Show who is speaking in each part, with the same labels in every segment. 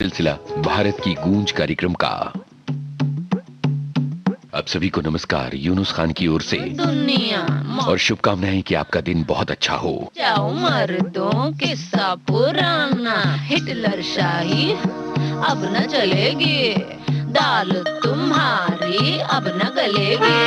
Speaker 1: सिलसिला भारत की गूंज कार्यक्रम का। आप सभी को नमस्कार यूनुस खान की ओर से
Speaker 2: दुनिया
Speaker 1: और शुभकामनाएं कि आपका दिन बहुत अच्छा हो।
Speaker 2: जाओ मर्दों किस्सा पुराना, हिटलर शाही अब न चलेगी, दाल तुम्हारी अब न गलेगी।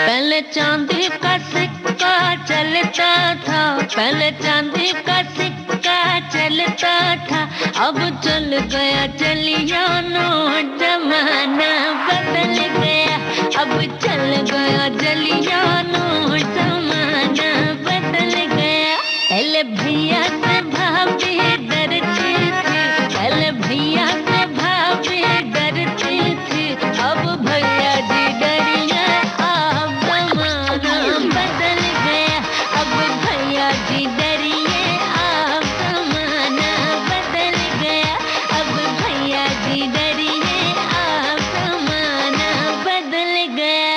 Speaker 2: पहले चांदी का सिक्का चलता था, पहले चांदी का सिक्का चलता था, अब चल गया चलिया नोट, जमाना बदल गया, अब चल गया चलिया नोट, जमाना बदल गया। पहले भैया से भाभी डरती थी, पहले भैया से भाभी डरती थी, अब भैया जी डरिए, अब जमाना बदल गया, अब भैया जी डरिए, अब जमाना बदल गया, अब भैया जी डरिए, अब जमाना बदल गया।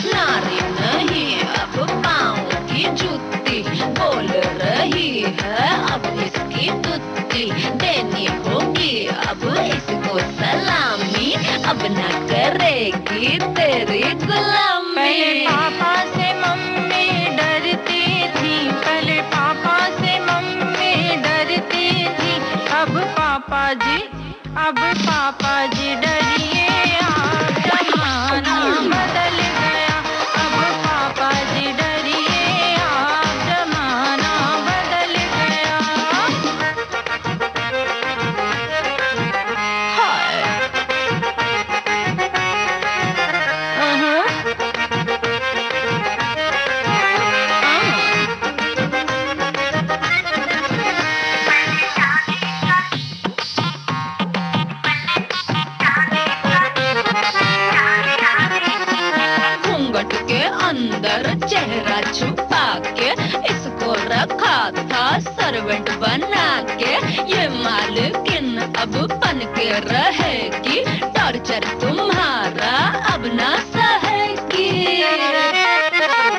Speaker 2: नारी नहीं अब पाँव की जूती, बोल रही है अब इसकी तुत्ती, देनी होगी अब इसको सलामी, अब न करेगी तेरी गुलामी।
Speaker 3: पहले पापा से मम्मी डरती थी, पहले पापा से मम्मी डरती थी, अब पापा जी डरिए, अब जमाना बदल गया, अब पापा जी डरिए, अब जमाना बदल गया।
Speaker 2: हाय घूंघट के अंदर चेहरा छुपा के इसको रखा था सर्वेंट बना के, ये मालकिन अब बन के रहेगी, टॉर्चर तुम्हारा अब ना सहेगी।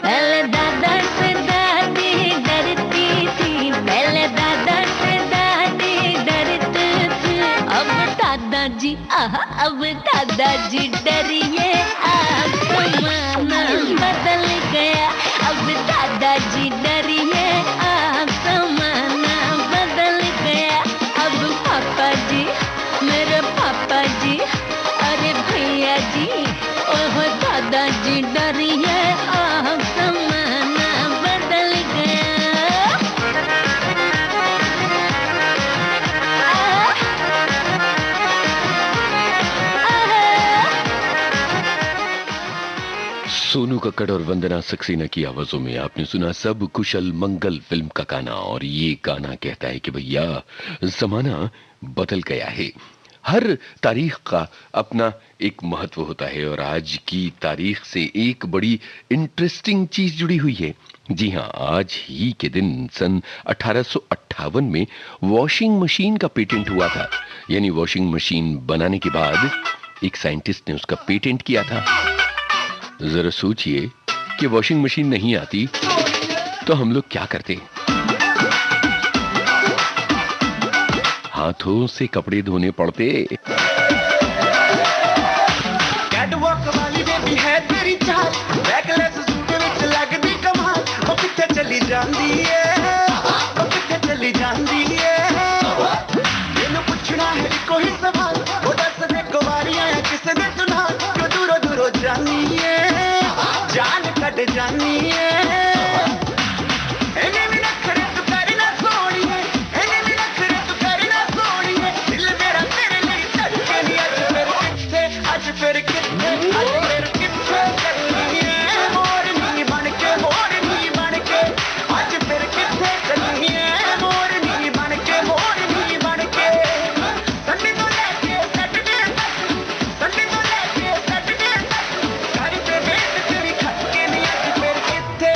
Speaker 2: पहले दादा से दादी डरती थी, पहले दादा से दादी डरती थी, अब दादाजी अब दादाजी डरिए, अब जमाना बदल गया, अब दादाजी डरिए, अब जमाना बदल गया, अब पापा जी मेरे पापा जी, अरे भैया जी, ओह दादाजी डरिए, अब जमाना बदल गया।
Speaker 1: सोनू कक्कड़ और वंदना सक्सेना की आवाजों में आपने सुना सब कुशल मंगल फिल्म का गाना। और ये गाना कहता है कि भैया जमाना बदल गया है। हर तारीख का अपना एक महत्व होता है और आज की तारीख से एक बड़ी इंटरेस्टिंग चीज जुड़ी हुई है। जी हाँ, आज ही के दिन सन 1858 में वॉशिंग मशीन का पेटेंट हुआ था। यानी वॉशिंग मशीन बनाने के बाद एक साइंटिस्ट ने उसका पेटेंट किया था। जरा सोचिए कि वॉशिंग मशीन नहीं आती तो हम लोग क्या करते? हाथों से कपड़े धोने पड़ते।
Speaker 4: कैटवॉक वाली बेबी है तेरी चाल, बैकलेस सूट विच लगदी कमाल, ओ किथे चली जांदी है, ओ किथे चली जांदी है, मैनू पुछना है कोई सवाल, ओ दस दे कुवारियां किस दे तू नाल, क्यों दूरों दूरों जानी है, जान कट जानी है। एने भी नखरे तू करना सोहणीए, एने भी नखरे तू करना सोहणीए, दिल मेरा तेरे लिए धड़के नी, आज फिर किथे चलनी है, मोरनी बन के आज फिर किथे चलनी है, मोरनी बन के संडे तो लेके सैटरडे तक, संडे तो लेके सैटरडे तक, घर पे वेट तेरी खटके नी, आज फिर किथे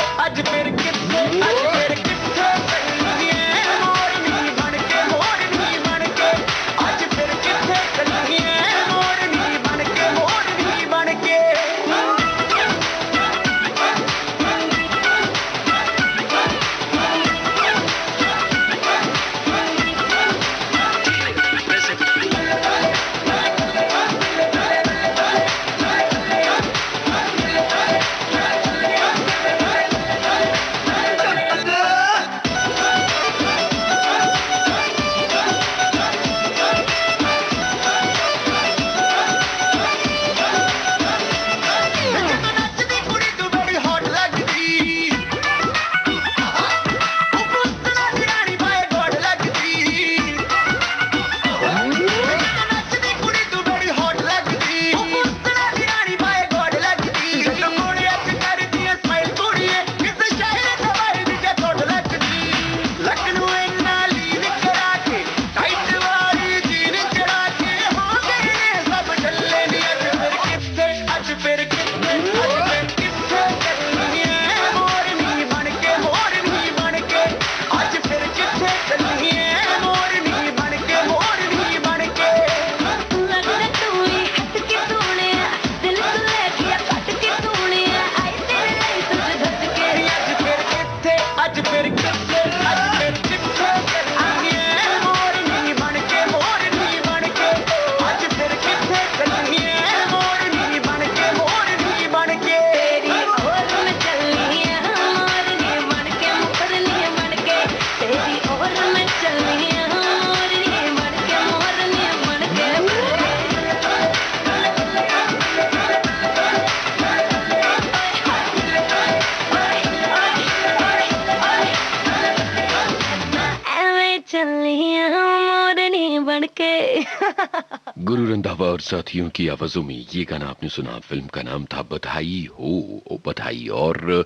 Speaker 1: गुरु रंधावा और साथियों की आवाजों में ये गाना आपने सुना। फिल्म का नाम था बधाई हो ओ बधाई। और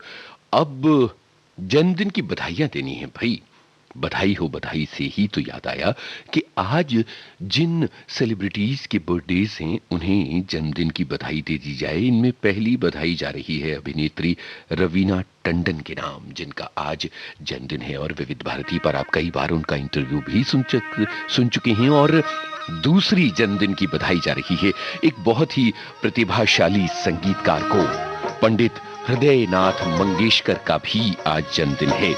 Speaker 1: अब जन्मदिन की बधाइयां देनी है भाई। बधाई हो बधाई से ही तो याद आया कि आज जिन सेलिब्रिटीज के बर्थडेज हैं उन्हें जन्मदिन की बधाई दे दी जाए। इनमें पहली बधाई जा रही है अभिनेत्री रवीना टंडन के नाम, जिनका आज जन्मदिन है। और विविध भारती पर आप कई बार उनका इंटरव्यू भी सुन चुके हैं। और दूसरी जन्मदिन की बधाई जा रही है एक बहुत ही प्रतिभाशाली संगीतकार को, पंडित हृदयनाथ मंगेशकर का भी आज जन्मदिन है।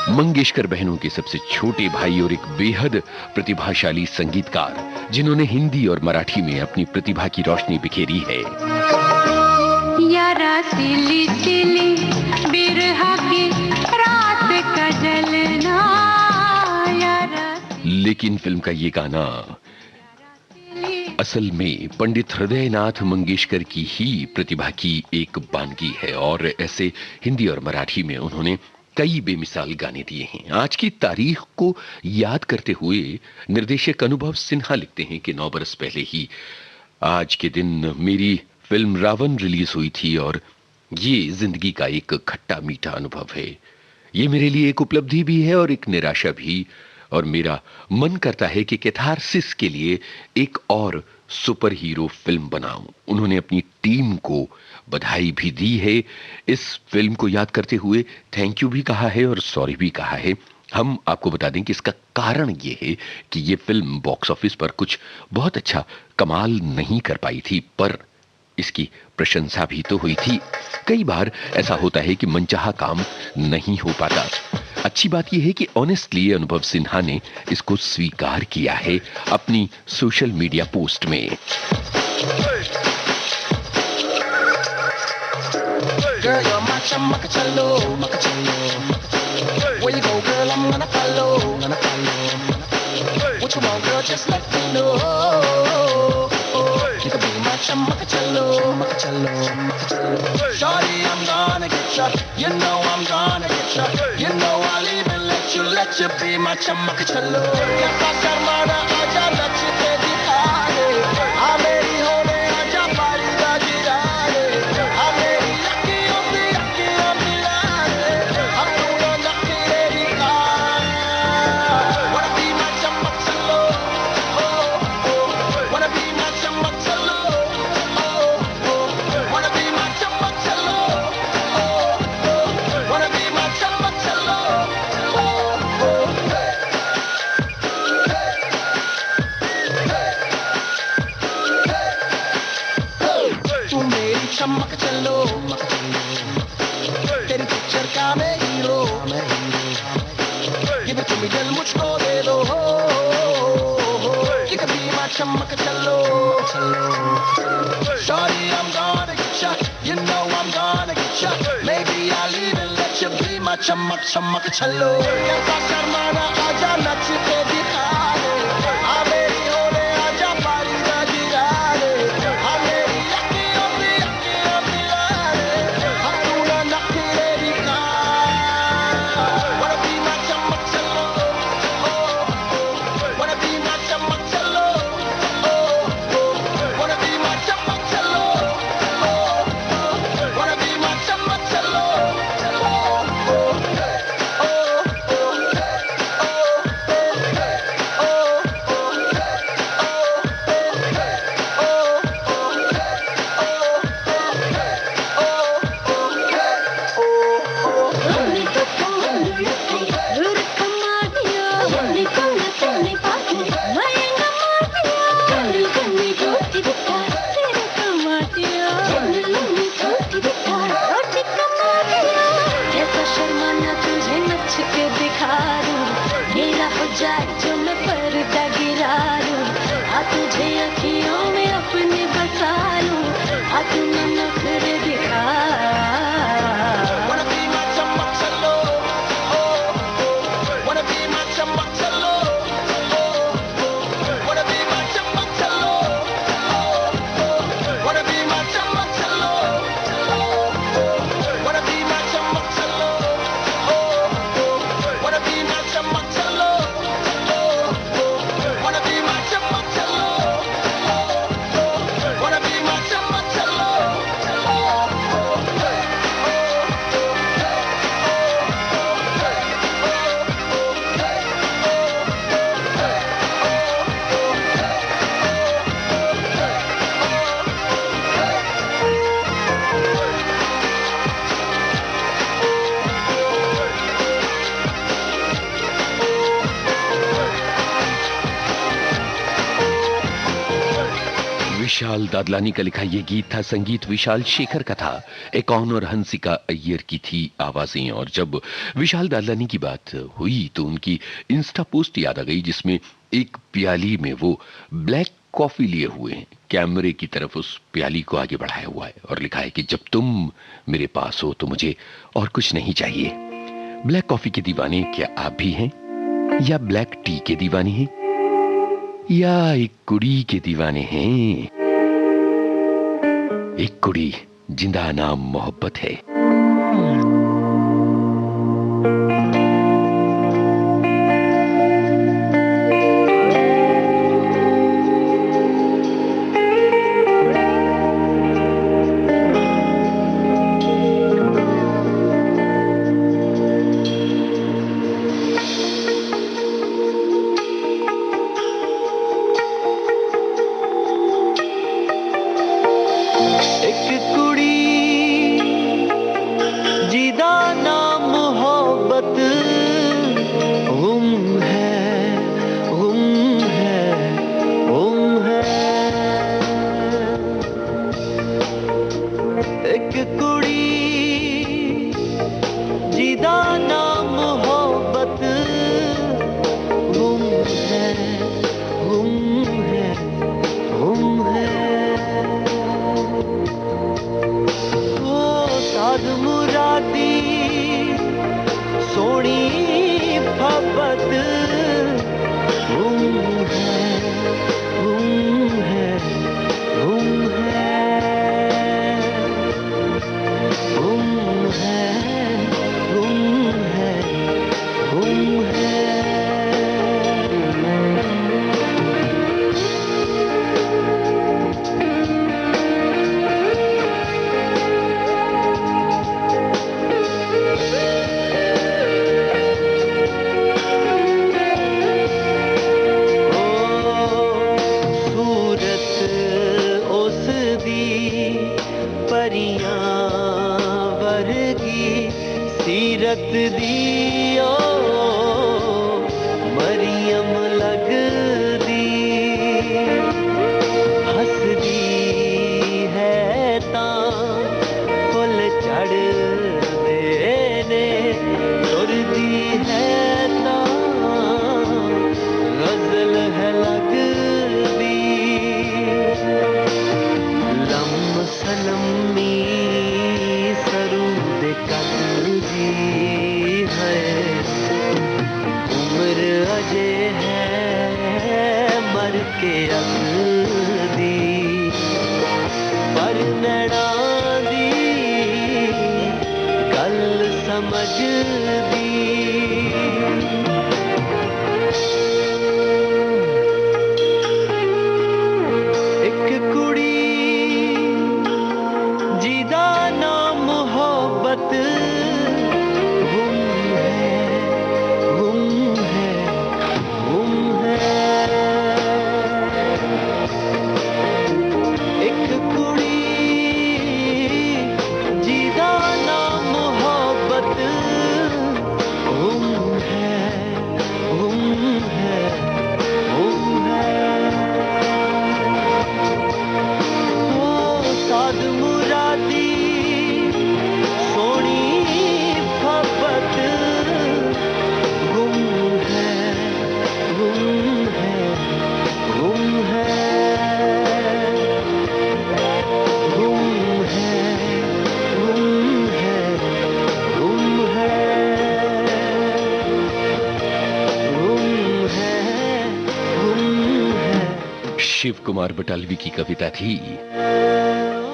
Speaker 1: मंगेशकर बहनों के सबसे छोटे भाई और एक बेहद प्रतिभाशाली संगीतकार, जिन्होंने हिंदी और मराठी में अपनी प्रतिभा की रोशनी बिखेरी है।
Speaker 3: यारा सिली सिली बिरहा की रात का जलना, यारा
Speaker 1: लेकिन फिल्म का ये गाना असल में पंडित हृदयनाथ मंगेशकर की ही प्रतिभा की एक बानगी है। और ऐसे हिंदी और मराठी में उन्होंने कई बेमिसाल गाने दिए हैं। आज की तारीख को याद करते हुए निर्देशक अनुभव सिन्हा लिखते हैं कि 9 बरस पहले ही आज के दिन मेरी फिल्म रावण रिलीज हुई थी और ये जिंदगी का एक खट्टा मीठा अनुभव है। ये मेरे लिए एक उपलब्धि भी है और एक निराशा भी। और मेरा मन करता है कि कैथारसिस के लिए एक और सुपर हीरो फिल्म बनाऊं। उन्होंने अपनी टीम को बधाई भी दी है। इस फिल्म को याद करते हुए थैंक यू भी कहा है और सॉरी भी कहा है। हम आपको बता दें कि इसका कारण ये है कि ये फिल्म बॉक्स ऑफिस पर कुछ बहुत अच्छा कमाल नहीं कर पाई थी, पर इसकी प्रशंसा भी तो हुई थी। कई बार ऐसा होता है कि मनचाहा काम नहीं हो पाता। अच्छी बात यह है कि ऑनेस्टली अनुभव सिन्हा ने इसको स्वीकार किया है अपनी सोशल मीडिया पोस्ट में।
Speaker 5: Girl, you're my chamacachalo, macachalo. Where you go, girl, I'm gonna follow, gonna follow. What you want, girl, just let me know. You can be my chamacachalo, macachalo, macachalo. Shawty, I'm gonna get ya. You know I'm gonna get ya. You know I'll even let you be my chamacachalo. Yes, I sharmana, aja lach te dikha de. Aa meri hone aja pari da jirane. Aa meri akhiyon milane. Hum dono nakhre dikha. Wanna be my chamacachalo. Oh, oh. Wanna be my chamacachalo. Oh, oh. Wanna be my chamacachalo. Oh, oh. Wanna be my chamacachalo. तू मेरी चमक चलो, तेरी picture का मैं hero, ये भी तुम दिल मुझको दे दो। ये कभी मैं चमक चलो, Shawty, I'm gonna get ya, you know I'm gonna get ya. Maybe I'll even let you be my चमक चलो। कैसा शर्माना आजा नच के दिखा दे, आ मेरी होने आजा पारी दा गिरा दे, आ मेरी अखियों मिला दे, हम दोनों नखरे दिखा। Wanna be my चमक चलो, oh, oh. Wanna be my चमक चलो, oh, oh. Wanna be my चमक चलो, oh, oh. Wanna be my चमक चलो, oh, oh.
Speaker 1: विशाल दादलानी का लिखा यह गीत था। संगीत विशाल शेखर का था। एकॉन और हंसिका अय्यर की थी आवाजें। और जब विशाल दादलानी की बात हुई तो उनकी इंस्टा पोस्ट याद आ गई, जिसमें एक प्याली में वो ब्लैक कॉफी लिए हुए हैं, कैमरे की तरफ उस प्याली को आगे बढ़ाया हुआ है और लिखा है कि जब तुम मेरे पास हो तो मुझे और कुछ नहीं चाहिए। ब्लैक कॉफी के दीवाने क्या आप भी हैं, या ब्लैक टी के दीवाने हैं, या एक कुड़ी के दीवाने हैं? एक कुड़ी जिंदा नाम मोहब्बत है। शिव कुमार बटालवी की कविता थी।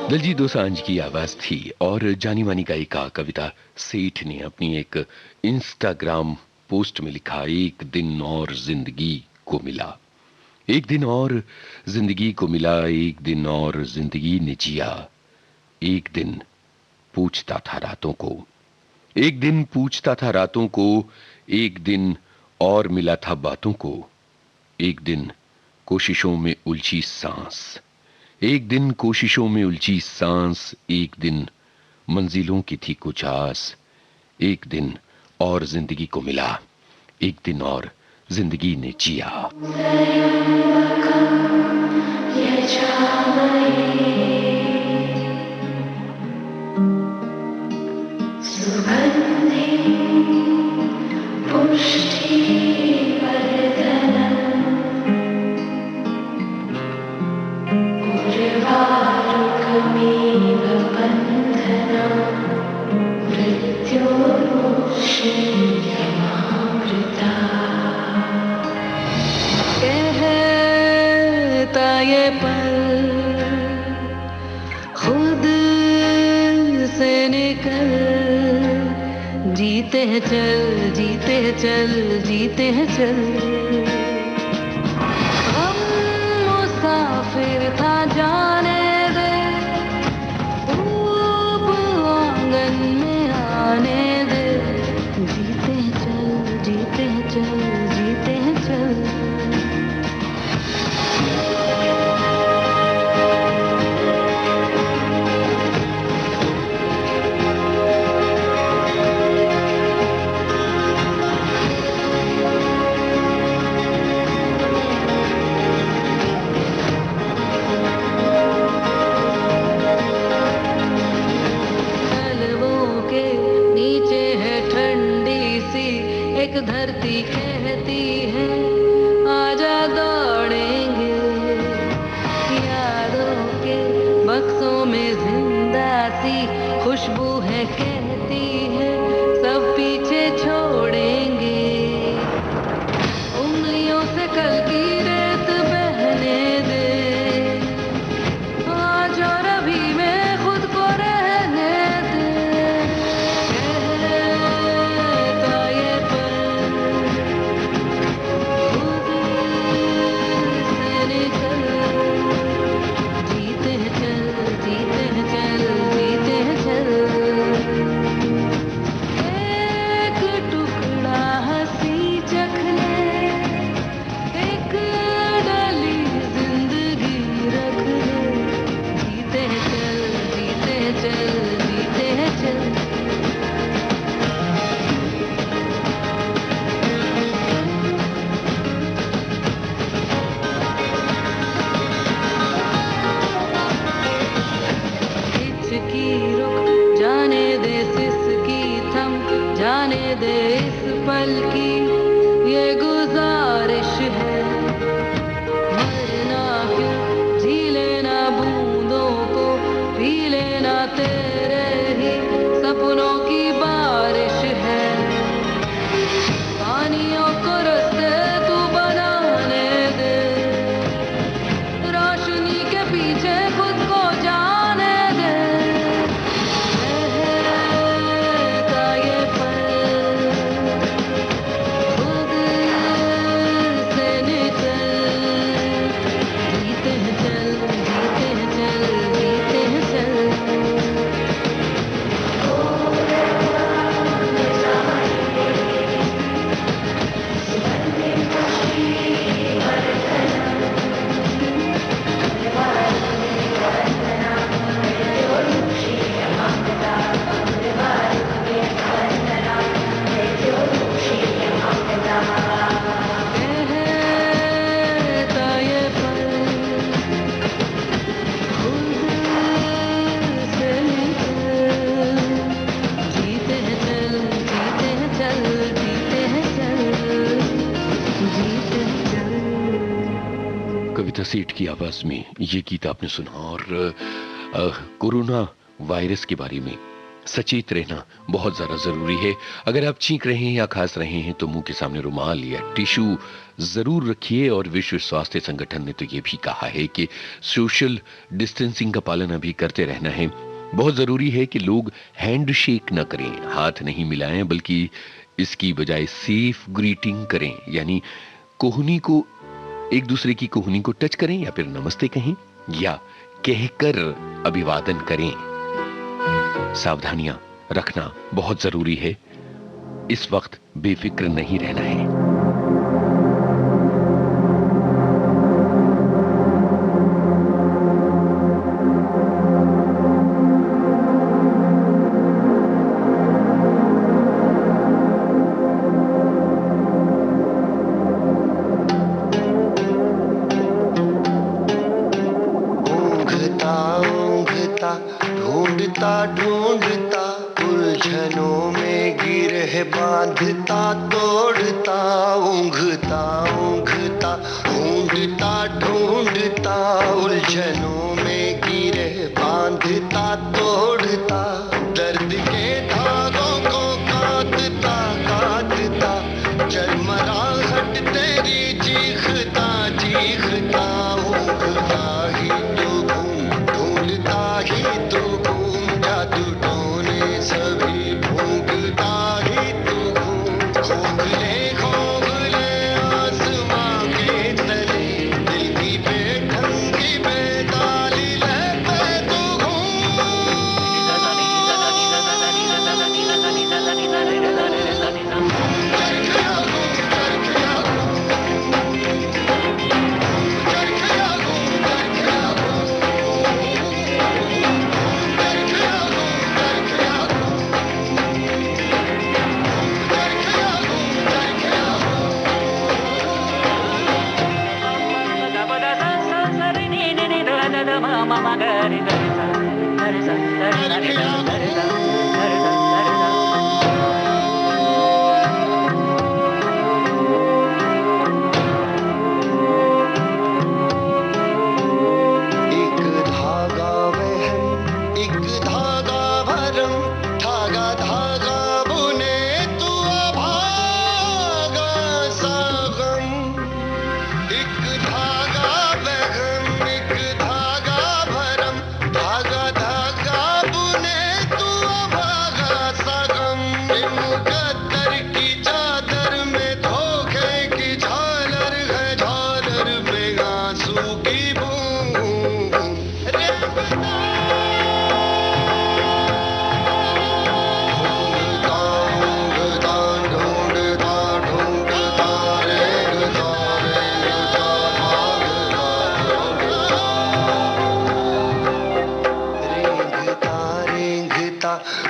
Speaker 1: दिलजीत दोसांझ की आवाज थी। और जानी मानी गायिका कविता सेठ ने अपनी एक इंस्टाग्राम पोस्ट में लिखा, एक दिन और जिंदगी को मिला, एक दिन और जिंदगी को मिला, एक दिन और जिंदगी ने जिया, एक दिन पूछता था रातों को, एक दिन पूछता था रातों को, एक दिन और मिला था बातों को, एक दिन कोशिशों में उलझी सांस, एक दिन कोशिशों में उलझी सांस, एक दिन मंजिलों की थी कुछ आस, एक दिन और जिंदगी को मिला, एक दिन और जिंदगी ने जिया।
Speaker 2: ये
Speaker 3: कहता ये पल खुद से निकल, जीते हैं चल, जीते हैं चल, जीते हैं चल। हम मुसाफिर था जाने दे, धूप आंगन में आने दे, जीते हैं चल, जीते हैं चल, जीते हैं चल। एक धरती कहती है आजा दौड़ेंगे, यादों के बक्सों में जिंदा सी खुशबू है कहती है सब पीछे छोड़ेंगे। उंगलियों से कल की रेत बहने दे, आज और अभी में खुद को रहने दे। जाने दे इस पल की ये गुजारिश है, मरना क्यों जी लेना बूंदों को, पी लेना तेरे ही सपनों की बारिश है। पानियों को रास्ते तू बनाने दे, रोशनी के पीछे खुद को जाने दे।
Speaker 1: कविता सेठ की आवाज में ये गीत आपने सुना। और कोरोना वायरस के बारे में सचेत रहना बहुत ज्यादा जरूरी है। अगर आप छींक रहे हैं या खांस रहे हैं तो मुंह के सामने रुमाल या टिश्यू जरूर रखिए। और विश्व स्वास्थ्य संगठन ने तो ये भी कहा है कि सोशल डिस्टेंसिंग का पालन अभी करते रहना है। बहुत जरूरी है कि लोग हैंड शेक न करें, हाथ नहीं मिलाएं, बल्कि इसकी बजाय सेफ ग्रीटिंग करें, यानी कोहनी को एक दूसरे की कोहनी को टच करें या फिर नमस्ते कहें या कहकर अभिवादन करें। सावधानियां रखना बहुत जरूरी है। इस वक्त बेफिक्र नहीं रहना है।
Speaker 6: ढूंढता उलझनों में गिरह बांधता तोड़ता, ऊंघता ऊंघता ढूंढता ढूंढता उलझ उलझनों में गिरे बांधता तोड़ता दर्द के धागों को काटता काटता चरमराहट तेरी चीखता चीखता ऊँघता ही तू घूम ढूंढता ही तू घूम जादू टोने सभी भूंगता ही तू घूम खोगले आसमां के तले दिल की बेढंगी बेताली लहर पे तू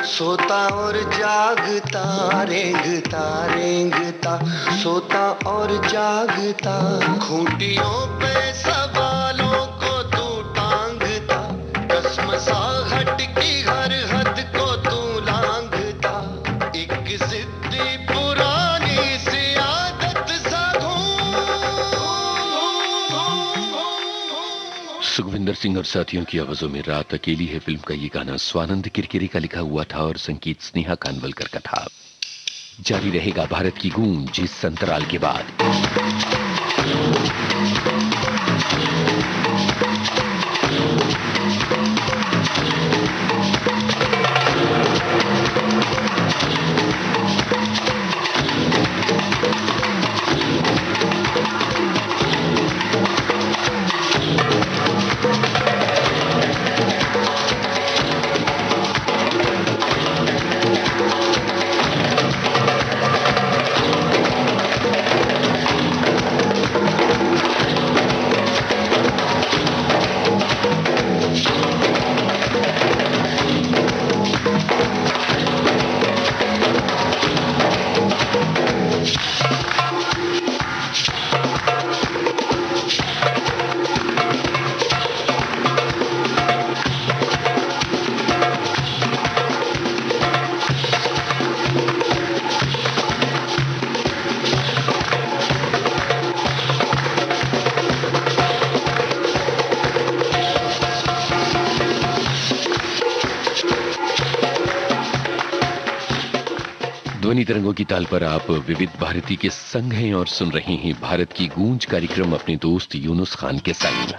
Speaker 6: सोता और जागता रेंगता रेंगता सोता और जागता खूंटियों पे सवालों को तू टांगता कसमसाहट की हर हद को तू लांघता एक जिद्दी पुरानी सी आदत सा
Speaker 1: सुखविंदर सिंह और साथियों की आवाजों में रात अकेली है फिल्म का ये गाना स्वानंद किरकिरे का लिखा हुआ था और संगीत स्नेहा कानवलकर का था। जारी रहेगा भारत की गूंज इस अंतराल के बाद। ध्वनि तरंगों की ताल पर आप विविध भारती के संग हैं और सुन रहे हैं भारत की गूंज कार्यक्रम अपने दोस्त यूनुस खान के संग।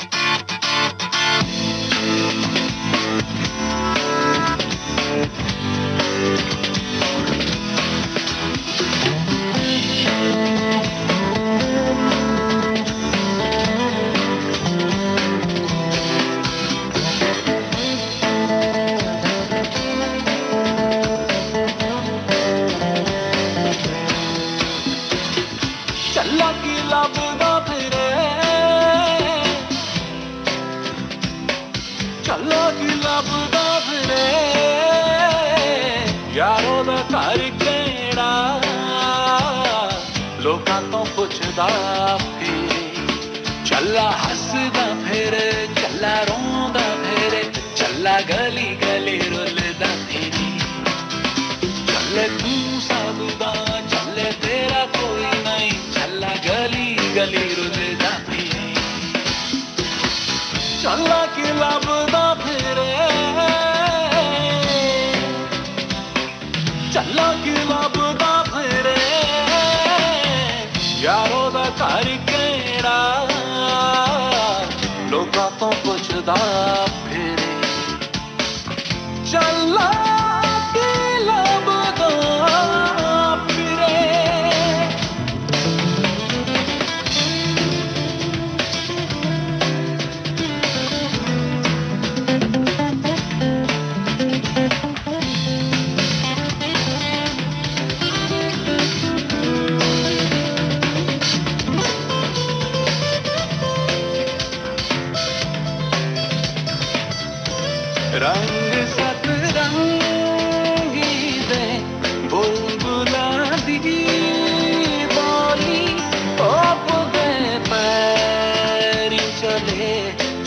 Speaker 7: चला हसदा फेरे चला रोंदा फेरे चला गली गली रुलदा फेरी चले तू साबुदा चले तेरा कोई नहीं चला गली गली रुलदा फेरी चला कि लभदा फिरे चला कि लभदा फिरे यारो दा घर केड़ा लोकां तो पुछदा फिरे चला कि लभदा फिरे रंग सतरंगी दे बुलबुला दी बोली ओप दे पैरी चले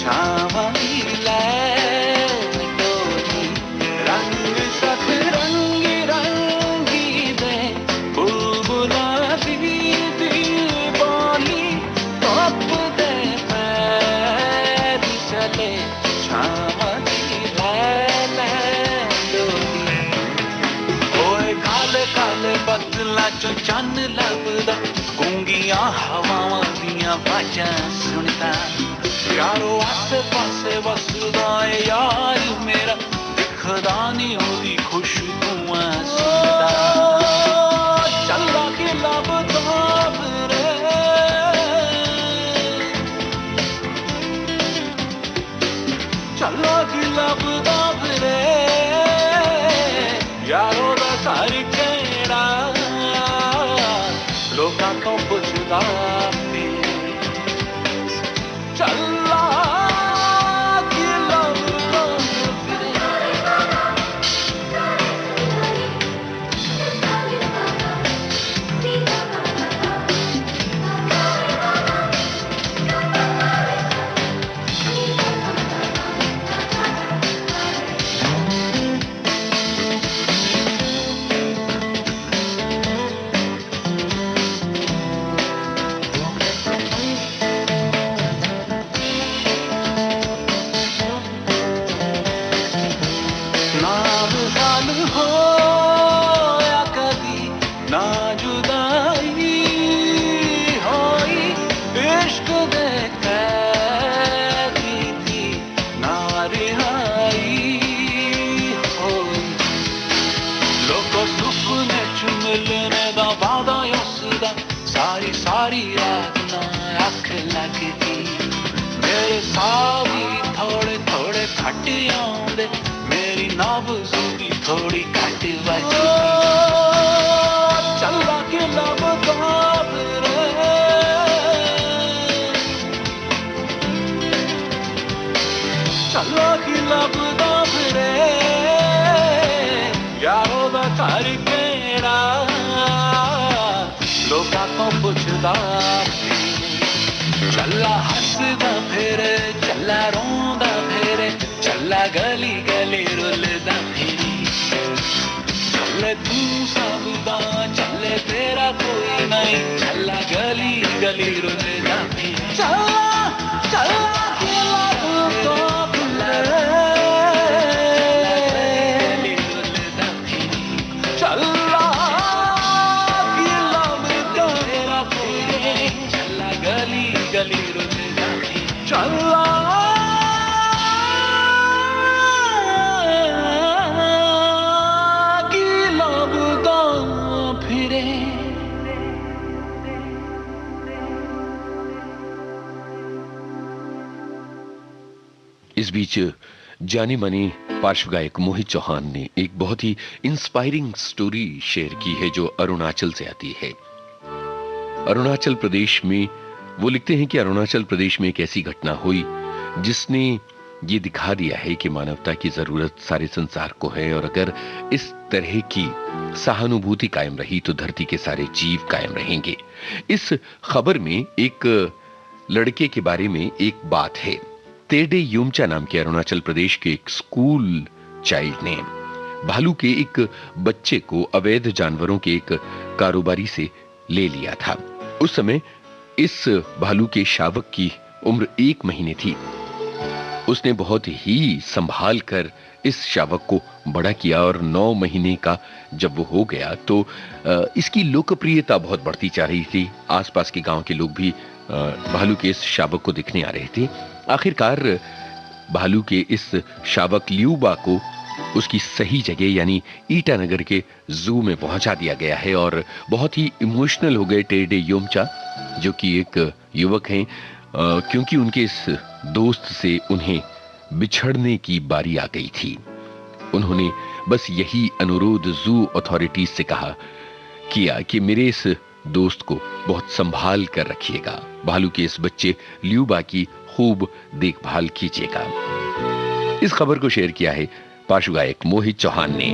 Speaker 7: छावा की लैन डोली रंग सतरंगी रंगी दे बुलबुला दी बोली ओप दे पैरी चले छावा बदला चो चन्न लभदा गूंगियां हवावां दियां बाजां सुनदा यारो आसे पासे वसदा है यार मेरा दिखदा नी ओदी खुशबूआं सुनदा चला के लभदा फिरे चला के लभदा फिरे यारो दा घर केड़ा लोकां तो पुछदा फिरे चला कि लभदा फिरे सारी रात ना अख लगदी मेरे साह भी थोड़े थोड़े घट आउंदे मेरी नाब्ज़ भी थोड़ी घट वजदी चला के लभदा फिरे चला के लभदा फिरे यारो दा घर केड़ा लोकां तो पुछदा चला हसदा फिरे चला रोंदा फिरे चला गली गली रुलदा फिरे चले तू सबदा चले तेरा कोई नहीं चला गली गली रुलदा फिरे चला चला के लभदा फिरे चला गली रुलदा चला कि लभदा फिरे
Speaker 1: इस बीच जानी मानी पार्श्व गायक मोहित चौहान ने एक बहुत ही इंस्पायरिंग स्टोरी शेयर की है जो अरुणाचल से आती है। अरुणाचल प्रदेश में वो लिखते हैं कि अरुणाचल प्रदेश में एक ऐसी घटना हुई जिसने ये दिखा दिया है कि मानवता की जरूरत सारे संसार को है और अगर इस तरह की सहानुभूति कायम रही तो धरती के सारे जीव कायम रहेंगे। इस खबर में एक लड़के के बारे में एक बात है। तेडे यूमचा नाम के अरुणाचल प्रदेश के एक स्कूल चाइल्ड ने भालू के एक बच्चे को अवैध जानवरों के एक कारोबारी से ले लिया था। उस समय इस भालू के शावक की उम्र 1 महीने थी। उसने बहुत ही संभाल कर इस शावक को बड़ा किया और 9 महीने का जब वो हो गया तो इसकी लोकप्रियता बहुत बढ़ती जा रही थी। आसपास के गांव के लोग भी भालू के इस शावक को देखने आ रहे थे। आखिरकार भालू के इस शावक ल्यूबा को उसकी सही जगह यानी ईटानगर के जू में पहुंचा दिया गया है और बहुत ही इमोशनल हो गए टेडे योमचा, जो कि एक युवक हैं, क्योंकि उनके इस दोस्त से उन्हें बिछड़ने की बारी आ गई थी। उन्होंने बस यही अनुरोध जू अथॉरिटीज से किया कि मेरे इस दोस्त को बहुत संभाल कर रखिएगा, भालू के इस बच्चे ल्यूबा की खूब देखभाल कीजिएगा। इस खबर को शेयर किया है पार्श्व गायक मोहित चौहान ने।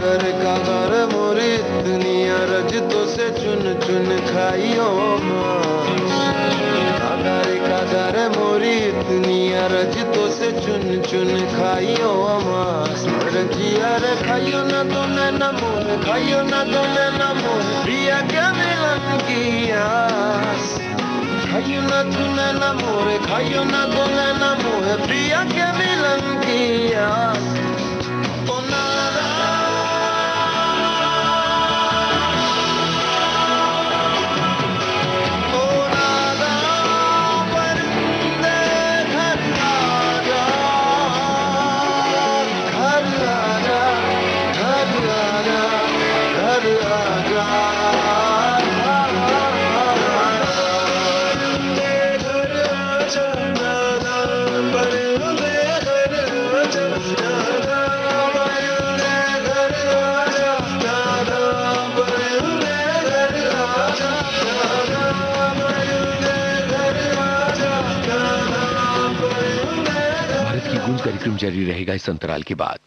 Speaker 6: कागर कागर मोरी दुनिया रज तो से चुन चुन खाइयो कागर मोरी दुनिया रज तो से चुन चुन खाइयो मास रजिया रे खाइयो ना तो न मोर खाइयो ना तो न मोर प्रिया क्या मिलन की आस खाइयो ना तू न मोर खाइयो ना तो न मोर प्रिया क्या मिलन की आस ओ नारा ओ नारा परिंदे घर आजा घर आजा घर आजा घर आजा
Speaker 1: भारत की गूंज कार्यक्रम जारी रहेगा इस अंतराल के बाद।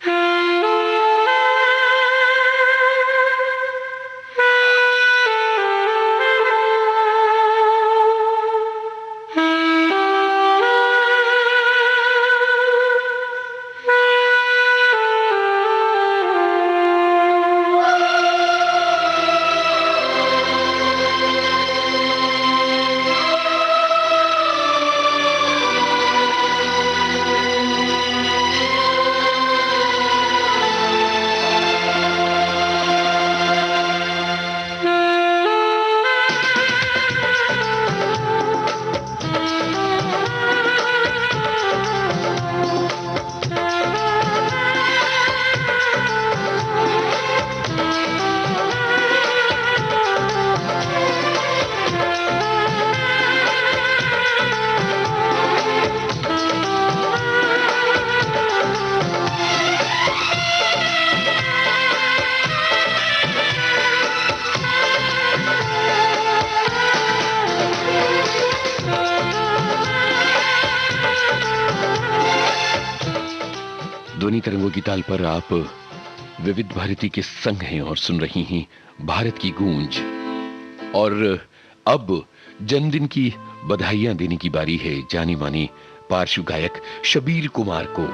Speaker 1: ध्वनि तरंगों की ताल पर आप विविध भारती के संग हैं और सुन रही हैं भारत की गूंज। और अब जन्मदिन की बधाइयां देने की बारी है जानी मानी पार्श्व गायक शबीर कुमार को।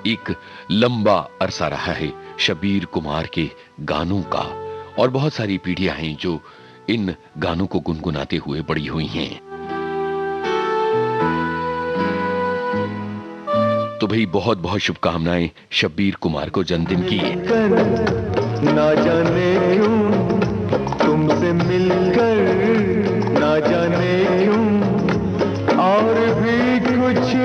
Speaker 1: एक लंबा अरसा रहा है शबीर कुमार के गानों का और बहुत सारी पीढ़ियां हैं जो इन गानों को गुनगुनाते हुए बड़ी हुई हैं। तो भाई बहुत बहुत शुभकामनाएं शब्बीर कुमार को जन्मदिन की।
Speaker 6: ना जाने क्यों तुमसे मिलकर ना जाने क्यों और भी कुछ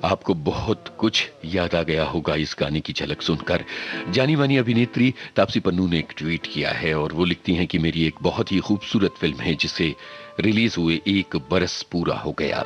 Speaker 1: आपको बहुत कुछ याद आ गया होगा इस गाने की झलक सुनकर। जानी मानी अभिनेत्री तापसी पन्नू ने एक ट्वीट किया है और वो लिखती हैं कि मेरी एक बहुत ही खूबसूरत फिल्म है जिसे रिलीज हुए 1 बरस पूरा हो गया।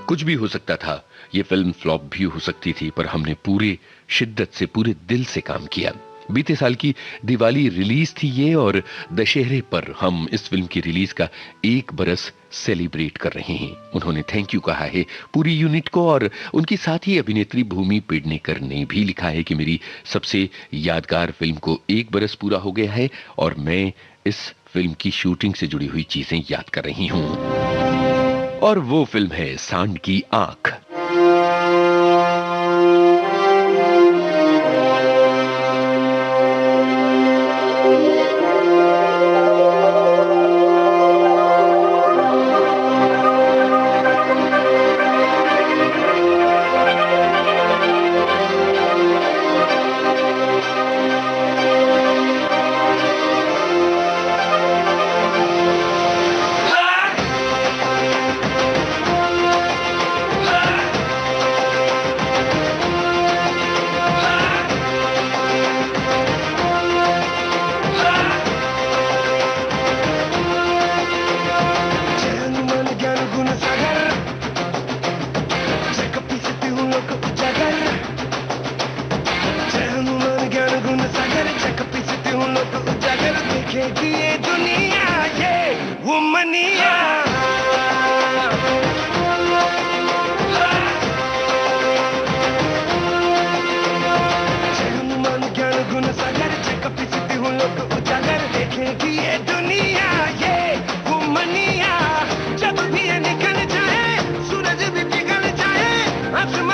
Speaker 1: कुछ भी हो सकता था, ये फिल्म फ्लॉप भी हो सकती थी, पर हमने पूरे शिद्दत से पूरे दिल से काम किया। बीते साल की दिवाली रिलीज थी ये और दशहरे पर हम इस फिल्म की रिलीज का 1 बरस सेलिब्रेट कर रहे हैं। उन्होंने थैंक यू कहा है पूरी यूनिट को और उनकी साथी अभिनेत्री भूमि पेडनेकर ने भी लिखा है कि मेरी सबसे यादगार फिल्म को 1 बरस पूरा हो गया है और मैं इस फिल्म की शूटिंग से जुड़ी हुई चीजें याद कर रही हूं। और वो फिल्म है सांड की आंख।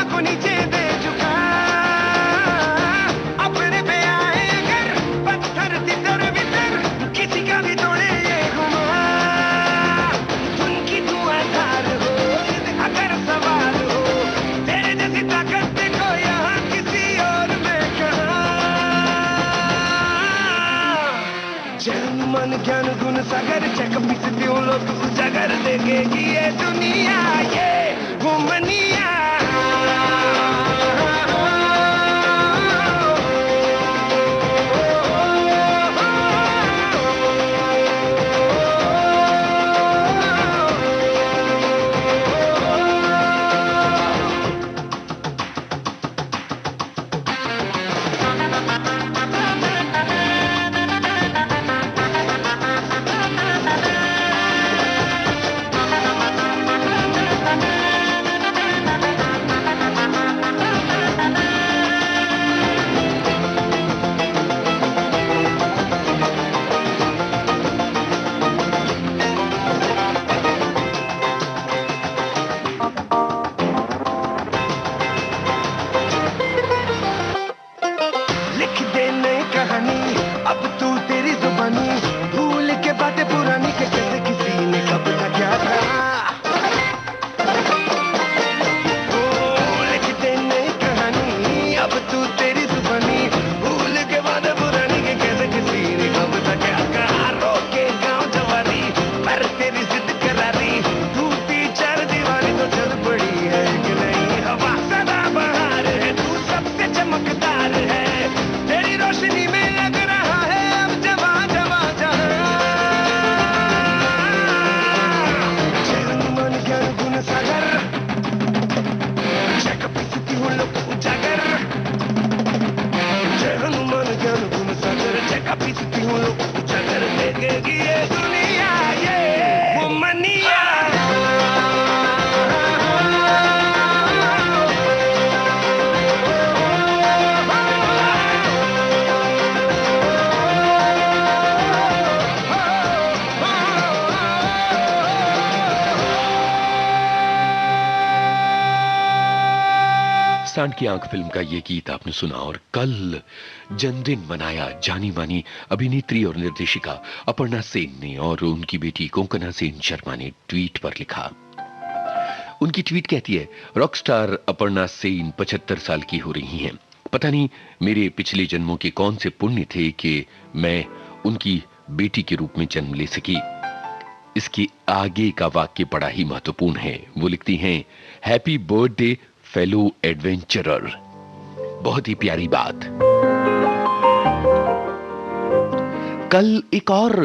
Speaker 6: कमर को नीचे दे झुका, अपने पे आए अगर पत्थर तितर बितर, किसी का भी तोड़े ये घुमा, उनकी तू आधार हो अगर सवाल हो, तेरे जैसी ताकत देखो यहाँ किसी और में कहाँ। जन मन ज्ञान गुण सागर चक पिसती हूँ लोग उजागर देखेगी ये दुनिया, ये घुमनिया।
Speaker 1: सांड की आंख फिल्म का ये गीत आपने सुना और कल जन्मदिन मनाया जानी मानी अभिनेत्री और निर्देशिका अपर्णा सेन ने और उनकी बेटी कोंकणा सेन शर्मा ने ट्वीट पर लिखा। उनकी ट्वीट कहती है, रॉकस्टार अपर्णा सेन 75 साल की हो रही हैं। पता नहीं मेरे पिछले जन्मों के कौन से पुण्य थे कि मैं उनकी बेटी के रूप में जन्म ले सकी। इसके आगे का वाक्य बड़ा ही महत्वपूर्ण है। वो लिखती हैं, हैप्पी बर्थडे फेलो एडवेंचरर। बहुत ही प्यारी बात। कल एक और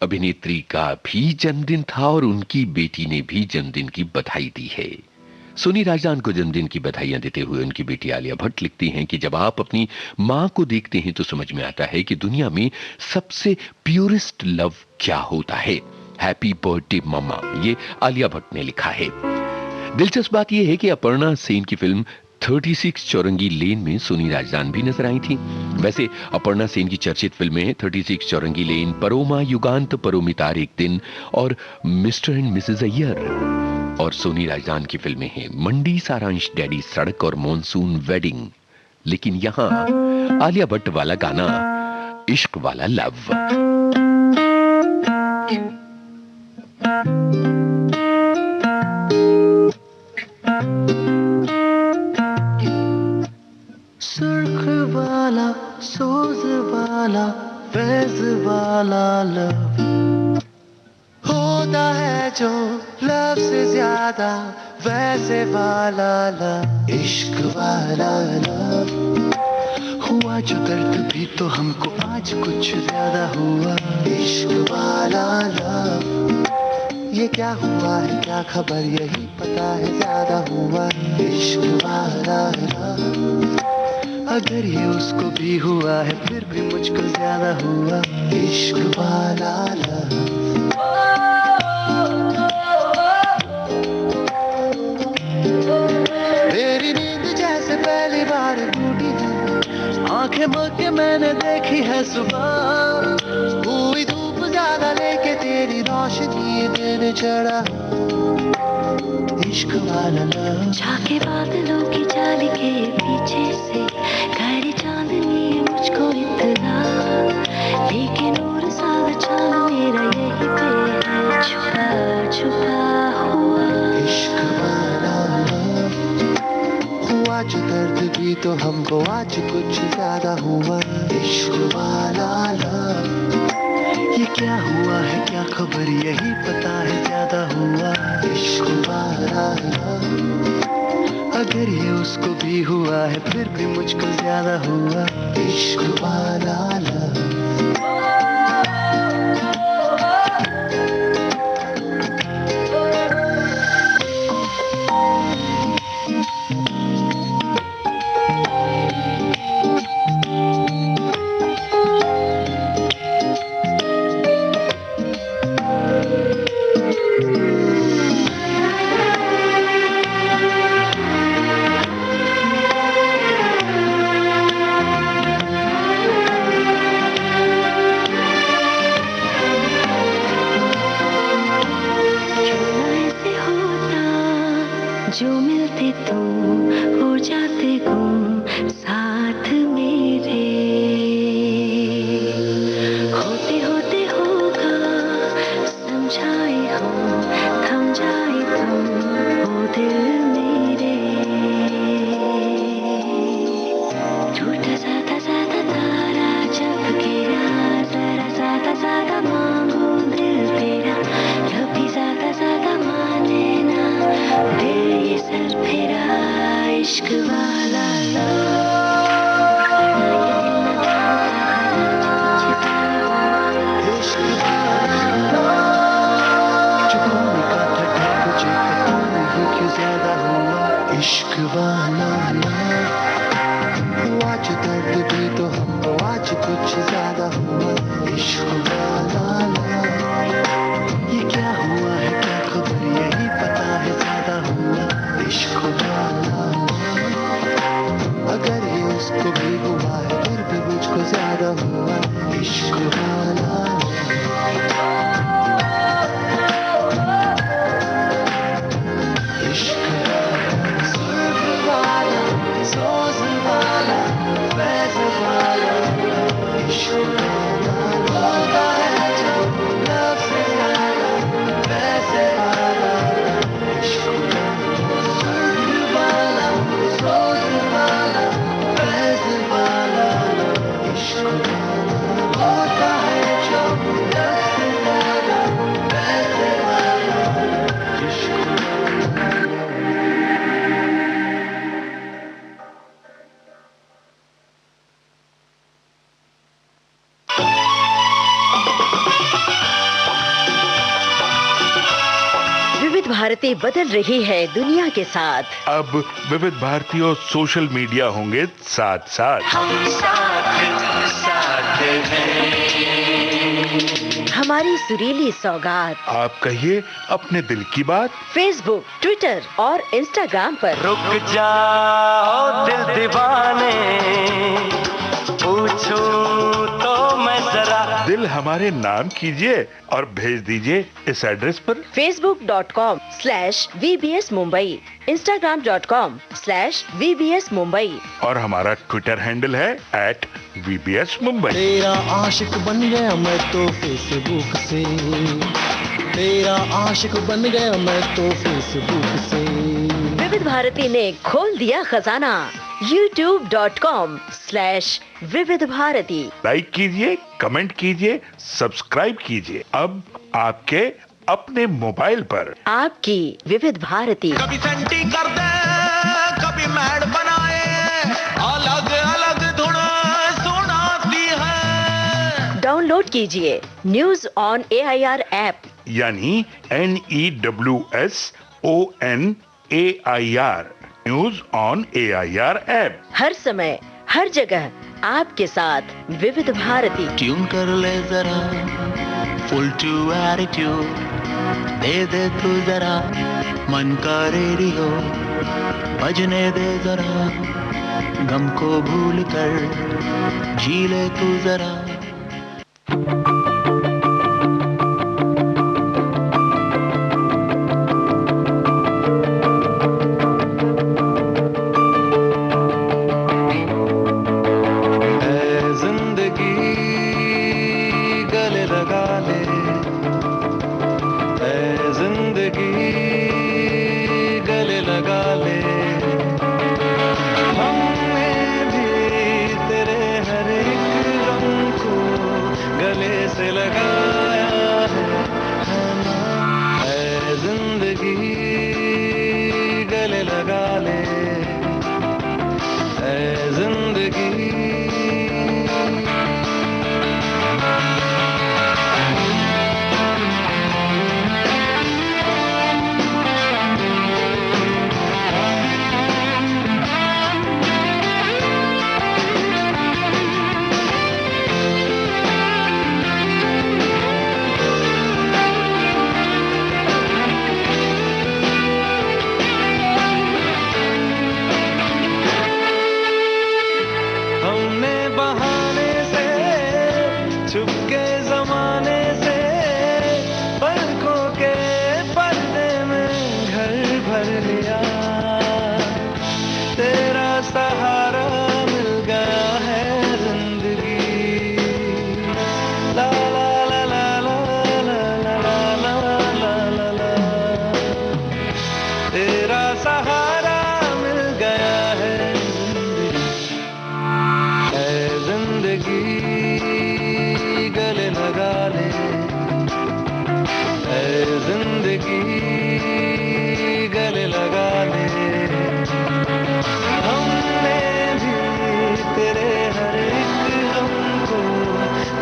Speaker 1: अभिनेत्री का भी जन्मदिन था और उनकी बेटी ने भी जन्मदिन की बधाई दी है। सोनी राजदान को जन्मदिन की बधाइयां देते हुए उनकी बेटी आलिया भट्ट लिखती हैं कि जब आप अपनी मां को देखते हैं तो समझ में आता है कि दुनिया में सबसे प्योरेस्ट लव क्या होता है। हैप्पी बर्थडे मम्मा, ये आलिया भट्ट ने लिखा है। दिलचस्प बात यह है कि अपर्णा सेन की फिल्म 36 चौरंगी लेन में सोनी राजदान भी नजर आई थी। वैसे अपर्णा सेन की चर्चित फिल्में 36 चौरंगी लेन, परोमा युगांत, परोमितार एक दिन और मिस्टर एंड मिसेस अय्यर। और सोनी राजदान की फिल्में हैं मंडी, सारांश, डैडी, सड़क और मॉनसून वेडिंग। लेकिन यहां आलिया भट्ट वाला गाना इश्क वाला लव।
Speaker 6: सुर्ख वाला, सोज वाला, फैज वाला लव होता है जो लव से ज्यादा वैसे वाला लव। इश्क वाला लव हुआ जो दर्द भी तो हमको आज कुछ ज्यादा हुआ। इश्क वाला लव ये क्या हुआ है क्या खबर यही पता है ज्यादा हुआ। इश्क वाला लव अगर ये उसको भी हुआ है फिर भी मुझको ज्यादा हुआ। इश्क वाला लव। मेरी नींद जैसे पहली बार टूटी है, आंखें मल के मैंने देखी है सुबह। हुई धूप ज्यादा लेके तेरी रोशनी दिन चढ़ा।
Speaker 5: इश्क वाला लव।
Speaker 2: झाके बादलों की जाली के पीछे से खड़ी चांदनी मुझको इतना, लेकिन नूर सा चांद मेरा यही पे है छुपा छुपा हुआ।
Speaker 5: इश्क वाला लव। हुआ जो दर्द भी तो हमको आज कुछ ज्यादा हुआ। इश्क वाला लव। ये क्या हुआ है क्या खबर यही पता है ज्यादा हुआ। इश्क वाला लव। अगर ये उसको भी हुआ है फिर भी मुझको ज्यादा हुआ। इश्क वाला लव।
Speaker 2: जो मिलते तुम हो जाते गुम साथ मेरे, होते होते होगा समझाए हम थम जाए तुम हो दिल मेरे। टूटा ज्यादा ज्यादा तारा जब गिरा, जरा ज्यादा ज्यादा मांगो दिल तेरा, कभी ज्यादा ज्यादा माने ना ये सर फेरा। इश्क वाला
Speaker 5: इश्क वाला लव। चुकाने का था तुझे पता नहीं क्यों ज्यादा हुआ। इश्क वाला लव। हुआ जो दर्द भी तो हमको आज कुछ ज्यादा हुआ। इश्क वाला लव। ये क्या हुआ है क्या खबर यही पता है ज्यादा हुआ। इश्क वाला लव। अगर ये उसको भी हुआ है फिर भी मुझको ज्यादा हुआ। इश्क वाला इश्क वाला सोज वाला फैज वाला। इश्क वाला होता है जो लव से ज्यादा फैज वाला। इश्क वाला सोज वाला फैज वाला। इश्क वाला होता है जो लव से ज्यादा फैज वाला। इश्क
Speaker 8: विविध भारती बदल रही है दुनिया के साथ।
Speaker 9: अब विविध भारती और सोशल मीडिया होंगे साथ साथ।
Speaker 8: हमारी सुरीली सौगात
Speaker 9: आप कहिए अपने दिल की बात।
Speaker 8: फेसबुक, ट्विटर और इंस्टाग्राम पर।
Speaker 6: रुक जाओ दिल दीवाने, पूछूं तो मैं जरा।
Speaker 9: दिल हमारे नाम कीजिए और भेज दीजिए इस एड्रेस पर।
Speaker 8: facebook.com/VBS Mumbai, Instagram.com/VBS Mumbai
Speaker 9: और हमारा ट्विटर हैंडल है @VBS Mumbai।
Speaker 5: तेरा आशिक बन गया मैं तो फेसबुक से। तेरा आशिक बन गया मैं तो फेसबुक से।
Speaker 8: विविध भारती ने खोल दिया खजाना। youtube.com/विविध भारती।
Speaker 9: लाइक कीजिए, कमेंट कीजिए, सब्सक्राइब कीजिए। अब आपके अपने मोबाइल पर
Speaker 8: आपकी विविध भारती।
Speaker 7: कभी सेंटी कर दे, कभी मैड बनाए, अलग अलग धुन सुनाती है।
Speaker 8: डाउनलोड कीजिए न्यूज ऑन AIR ऐप,
Speaker 9: यानी NEWSONAIR news on AIR app.
Speaker 8: हर समय हर जगह आपके साथ विविध भारती।
Speaker 5: ट्यून कर ले जरा फुल टू एटीट्यूड, दे दे तू जरा मन का रेडियो, बजने दे जरा गम को भूल कर, जी ले तू जरा।
Speaker 6: सहारा मिल गया है जिंदगी ला ला ला ला ला ला ला ला ला ला ला तेरा सहारा मिल गया है जिंदगी गले लगा ले जिंदगी गले लगा ले हमने भी तेरे हर एक गम को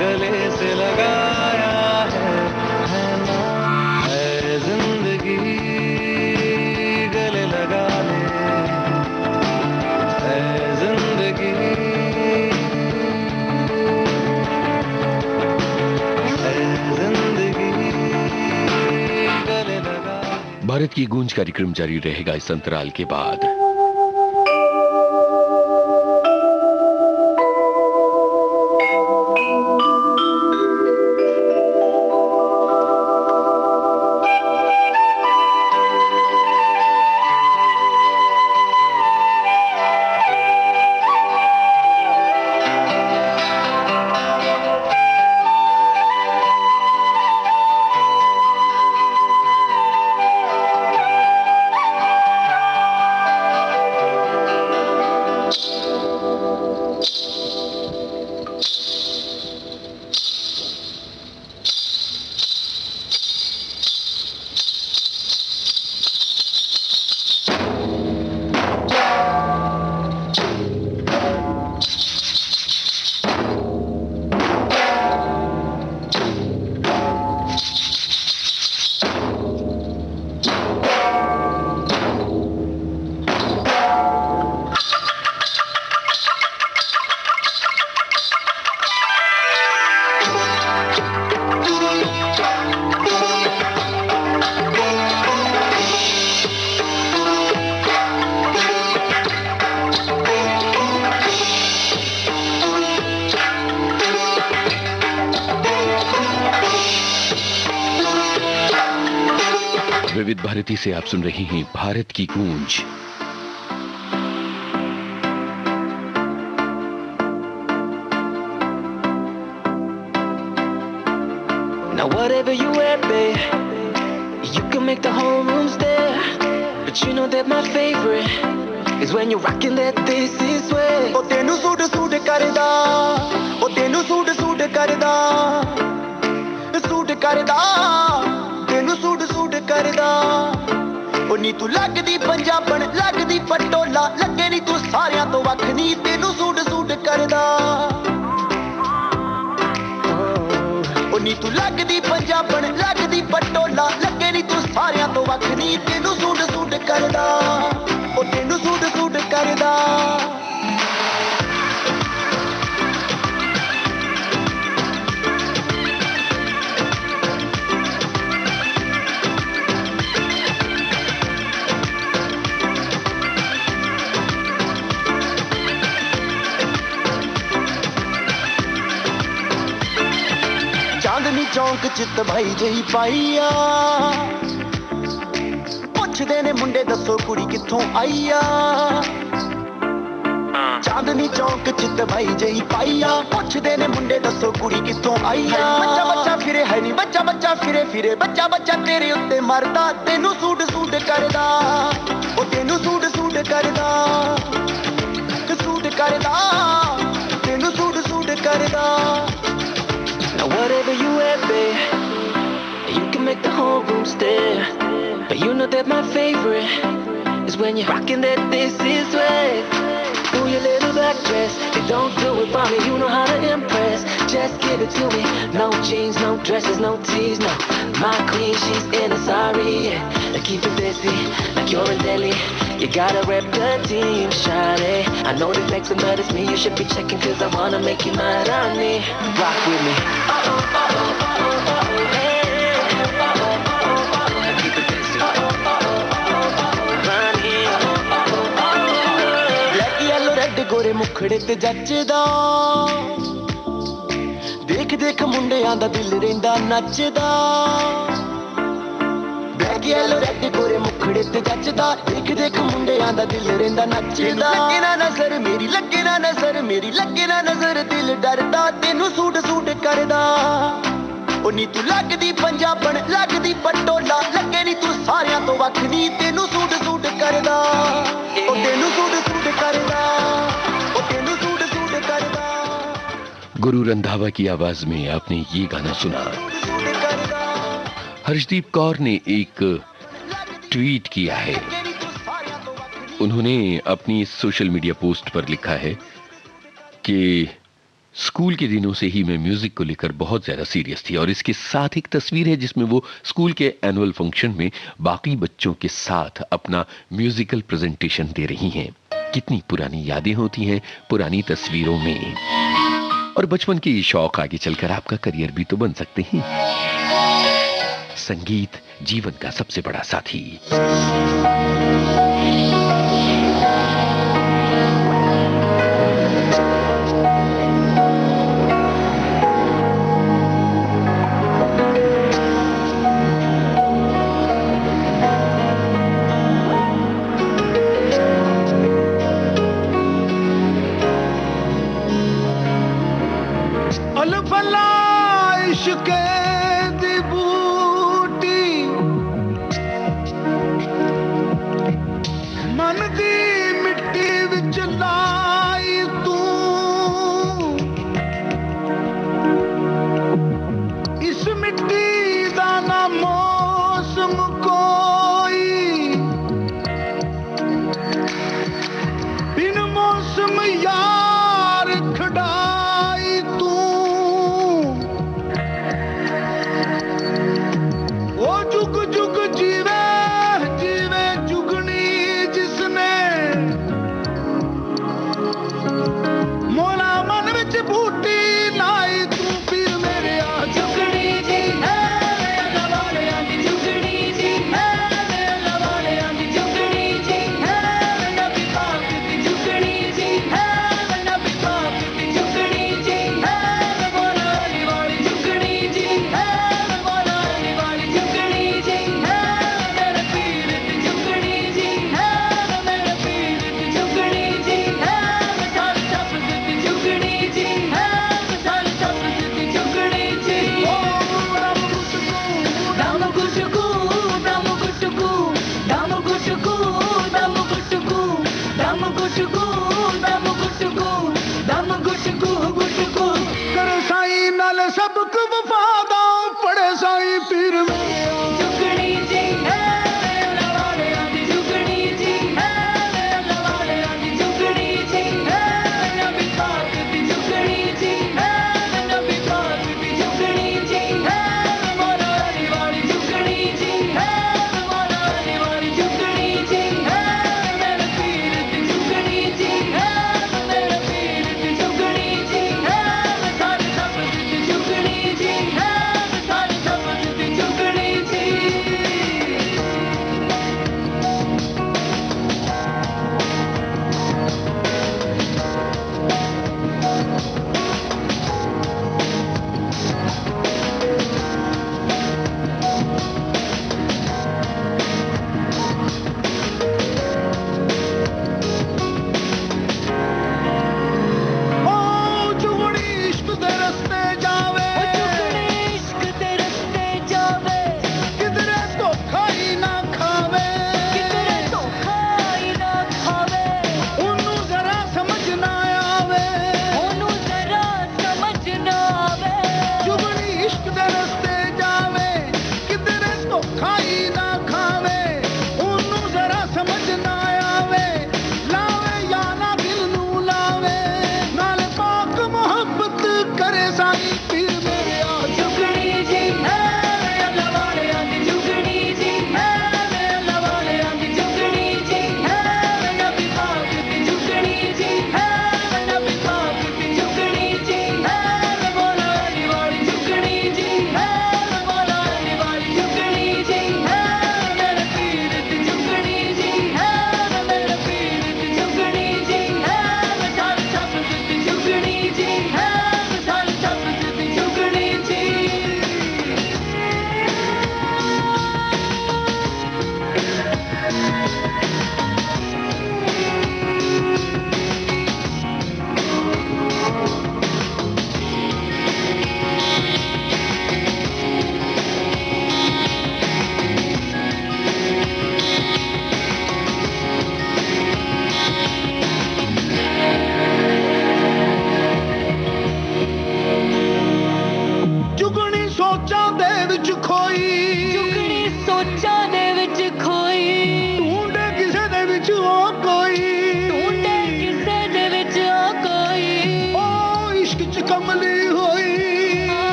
Speaker 6: गले से लगाया है ना है जिंदगी गले लगा ले है जिंदगी
Speaker 1: भारत की गूंज कार्यक्रम जारी रहेगा इस अंतराल के बाद। विविध भारती से आप सुन रहे हैं भारत की गूंज।
Speaker 5: Now whatever you wear, babe, you can make the whole room stare. But you know that my favorite is when you're rocking that this is way.
Speaker 4: ਉਹ ਤੈਨੂੰ ਸੂਟ ਸੂਟ ਕਰਦਾ, ਉਹ ਤੈਨੂੰ ਸੂਟ ਸੂਟ ਕਰਦਾ, ਸੂਟ ਕਰਦਾ, ਤੈਨੂੰ suit suit ਕਰਦਾ। ਉਹ ਨੀ ਤੂੰ ਲੱਗਦੀ ਪੰਜਾਬਣ, ਲੱਗਦੀ ਪਟੋਲਾ, ਲੱਗੇ ਨੀ ਤੂੰ ਸਾਰਿਆਂ ਤੋਂ ਵੱਖ ਨੀ, ਤੈਨੂੰ ਸੂਟ ਸੂਟ ਕਰਦਾ। ਉਹ ਨੀ ਤੂੰ ਲੱਗਦੀ ਪੰਜਾਬਣ, ਲੱਗਦੀ ਪਟੋਲਾ, ਲੱਗੇ ਨੀ ਤੂੰ ਸਾਰਿਆਂ ਤੋਂ ਵੱਖ ਨੀ, ਤੈਨੂੰ ਸੂਟ ਸੂਟ ਕਰਦਾ। ਉਹ ਤੈਨੂੰ ਸੂਟ ਸੂਟ ਕਰਦਾ। ਚਾਂਦਨੀ ਚੌਂਕ ਚ ਭਾਈ ਜਈ ਪਾਈਆ, ਪੁੱਛਦੇ ਨੇ ਮੁੰਡੇ ਦੱਸੋ ਕੁੜੀ ਕਿੱਥੋਂ ਆਈ ਆ। ਚਾਂਦਨੀ ਚੌਂਕ ਚ ਭਾਈ ਜਈ ਪਾਈਆ, ਪੁੱਛਦੇ ਨੇ ਮੁੰਡੇ ਦੱਸੋ ਕੁੜੀ ਕਿੱਥੋਂ ਆਈ ਆ। ਬੱਚਾ ਬੱਚਾ ਫਿਰੇ ਹੈ ਨੀ, ਬੱਚਾ ਬੱਚਾ ਫਿਰੇ ਫਿਰੇ, ਬੱਚਾ ਬੱਚਾ ਤੇਰੇ ਉੱਤੇ ਮਰਦਾ, ਤੈਨੂੰ ਸੂਟ ਸੂਟ ਕਰਦਾ। ਉਹ ਤੈਨੂੰ ਸੂਟ ਸੂਟ ਕਰਦਾ, ਸੂਟ ਕਰਦਾ, ਤੈਨੂੰ ਸੂਟ ਸੂਟ ਕਰਦਾ।
Speaker 5: Now whatever you wear, babe, you can make the whole room stare. But you know that my favorite is when you're rocking that this is way. Ooh, your little black dress, they don't do it for me, you know how to impress. Just give it to me, no jeans, no dresses, no tees, no. My queen, she's in a sari, yeah. They keep it busy, like you're in Delhi. You gotta rep the team, shawty. I know they flexing, but it's me you should be checking, cause I wanna make you my Rani. Rock with me.
Speaker 4: ਗੋਰੇ ਮੁਖੜੇ ਤੇ ਜੱਚਦਾ, ਦੇਖ ਦੇਖ ਮੁੰਡਿਆਂ ਦਾ ਦਿਲ ਰਹਿੰਦਾ ਨੱਚਦਾ। Black
Speaker 5: yellow red गोरे मुखड़े ते जचदा देख देख मुंडियां दा दिल रहिंदा नचदा लगे ना नजर मेरी लगे ना नजर मेरी लगे ना नजर दिल डरदा तेनू सूट सूट करदा ओ नी तू लगदी पंजाबण लगदी पटोला लगे नी तू सारियां तो वखदी तेनू सूट सूट करदा ओ तेनू सूट सूट करदा ओ तेनू सूट सूट करदा।
Speaker 1: गुरु रंधावा की आवाज में आपने ये गाना सुना। हर्षदीप कौर ने एक ट्वीट किया है। उन्होंने अपनी सोशल मीडिया पोस्ट पर लिखा है कि स्कूल के दिनों से ही मैं म्यूजिक को लेकर बहुत ज्यादा सीरियस थी और इसके साथ एक तस्वीर है जिसमें वो स्कूल के एनुअल फंक्शन में बाकी बच्चों के साथ अपना म्यूजिकल प्रेजेंटेशन दे रही हैं। कितनी पुरानी यादें होती हैं पुरानी तस्वीरों में, और बचपन के ये शौक आगे चलकर आपका करियर भी तो बन सकते हैं। संगीत जीवन का सबसे बड़ा साथी।
Speaker 6: अलफला इश्क दी बूटी मन दी मिट्टी विच लाई तू इस मिट्टी दा ना मौसम कोई बिन मौसम यार खड़ाई तू ओ जुग जुग जीवे जीवे जुगनी जिसने मोला मन विच बूटी लाई तू पीर मेरे आ जुगनी जी है मेरा वालियां दी जुगनी जी है मेरा वालियां दी जुगनी जी है नबी पाक दी जुगनी जी है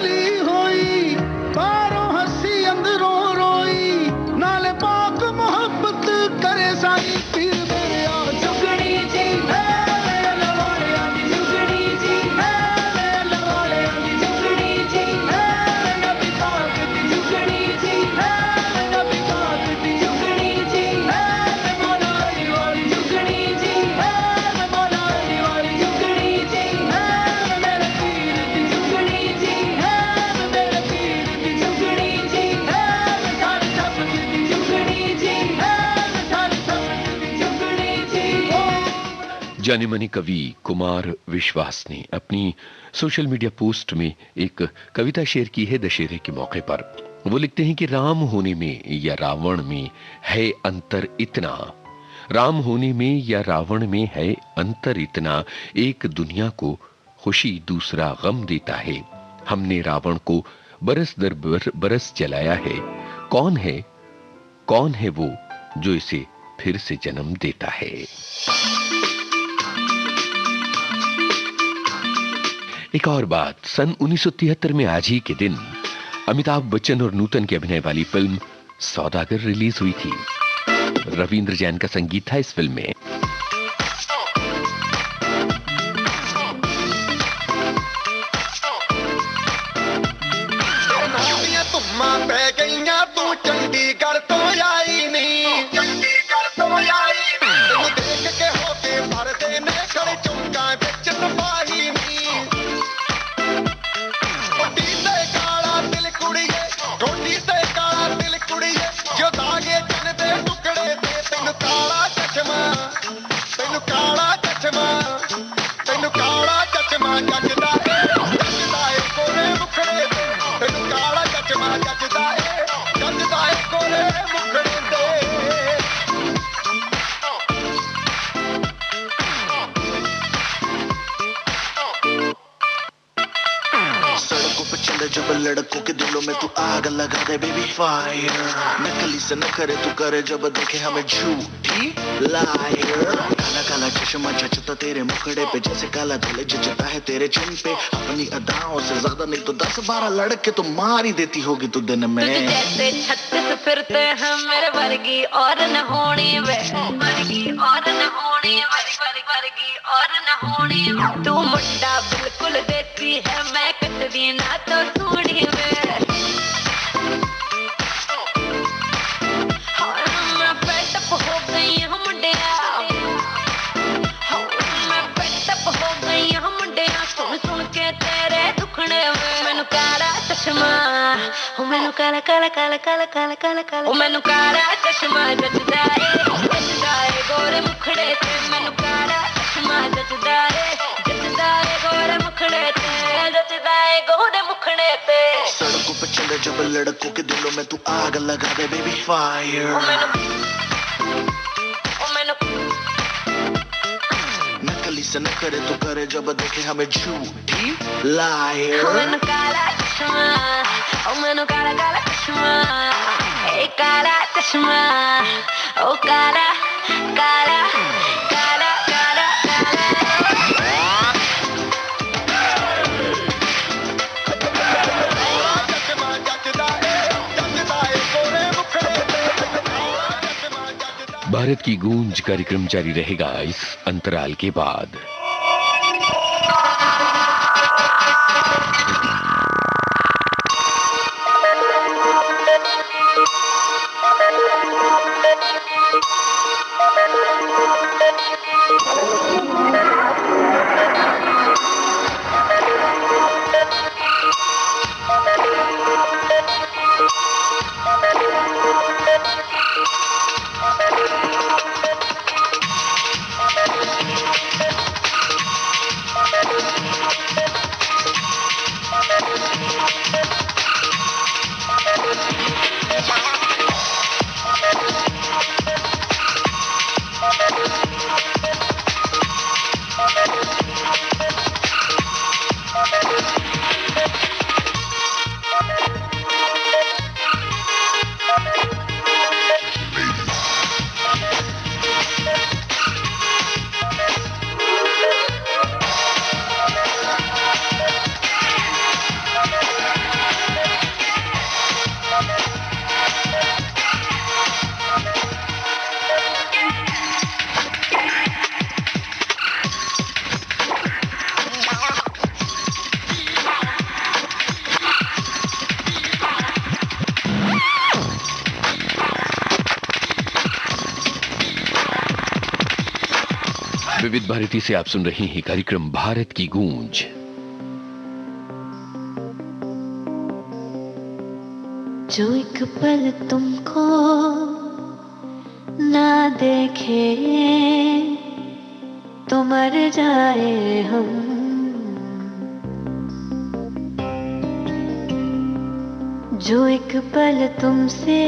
Speaker 6: कली होई बारों हंसी अंदरों रोई नाले पाक मोहब्बत करे साई पीर मेरे आ जुगड़ी जी है लवाले आंदी जुगड़ी जी है लवाले आंदी जुगड़ी जी है नबी पाक दी जुगड़ी जी है नबी पाक दी जुगड़ी जी है मौला अली वाली जुगड़ी जी है मौला अली वाली जुगड़ी जी है मेरे पीर दी जुगड़ी जी है मेरे पीर दी जुगड़ी जी है सारी सब दी जुगड़ी जी है सारी सब दी जुगड़ी जी
Speaker 1: जाने माने कवि कुमार विश्वास ने अपनी सोशल मीडिया पोस्ट में एक कविता शेयर की है दशहरे के मौके पर। वो लिखते हैं कि राम होने में या रावण में है अंतर इतना, राम होने में या रावण में है अंतर इतना, एक दुनिया को खुशी दूसरा गम देता है। हमने रावण को बरस दर बरस जलाया है, कौन है वो जो इसे फिर से जन्म देता है। एक और बात, सन 1973 में आज ही के दिन अमिताभ बच्चन और नूतन की अभिनय वाली फिल्म सौदागर रिलीज हुई थी। रविंद्र जैन का संगीत था इस फिल्म में।
Speaker 6: तुम पै गईया तू चंडीगढ़ तो आई नहीं, चंडीगढ़ तो आई नहीं, देख के होके भर देने खड़े चौका बिच तपाही नहीं। कोटी से काला दिल कुड़िए, कोटी से काला दिल कुड़िए, जो दागे चन दे टुकड़े ते तेनु काला चश्मा, तेनु काला चश्मा, तेनु काला चश्मा जगदा है कोरे मुखड़े ते, तेनु काला चश्मा जगदा है कोरे मुखड़े ते।
Speaker 5: सड़कों पे चले जब लड़कों के दिलों में तू आग लगा दे बेबी फायर, नकली से न करे तू करे जब देखे हमें झूठी लायर। काला काला चश्मा जचता तेरे मुखड़े पे जैसे काला दिल जचता है तेरे चिन पे, अपनी अदाओं से ज्यादा नहीं तो 10-12 लड़के तो मार ही देती होगी तू दिन में।
Speaker 2: तुझे जैसे 36 फिरते हैं मेरे वर्गी और न होनी वे, वर्गी और न होनी, वर्गी और न होनी। तू मुंडा बिल्कुल देती है मैं कतरी ना तो सूढ़ी में। मैं पेटअप हो गई हूँ मुंडिया, मैं पेटअप हो गई हूँ मुंडिया, सुन सुन के तेरे दुखड़े में। मैनू काला चश्मा, ओ मैनू काला काला काला काला काला काला काला, ओ मैनू काला चश्मा जचदा है गोरे मुखड़े ते। मैनू काला चश्मा जचदा है गोरे मुखड़े ते, जचदा है गोरे मुखड़े ते।
Speaker 5: सड़कों पे चले जब लड़कों के दिलों में तू आग लगा दे बेबी फायर, नकली से न करे तू करे जब देखे हमें झूठी लायर।
Speaker 2: मैनू काला चश्मा, ओ मैनू काला काला चश्मा, ए काला चश्मा, ओ काला काला काला काला
Speaker 1: भारत की गूंज कार्यक्रम जारी रहेगा इस अंतराल के बाद। विविध भारती से आप सुन रहे हैं कार्यक्रम भारत की गूंज।
Speaker 2: जो एक पल तुमको ना देखे तो मर जाए हम। जो एक पल तुमसे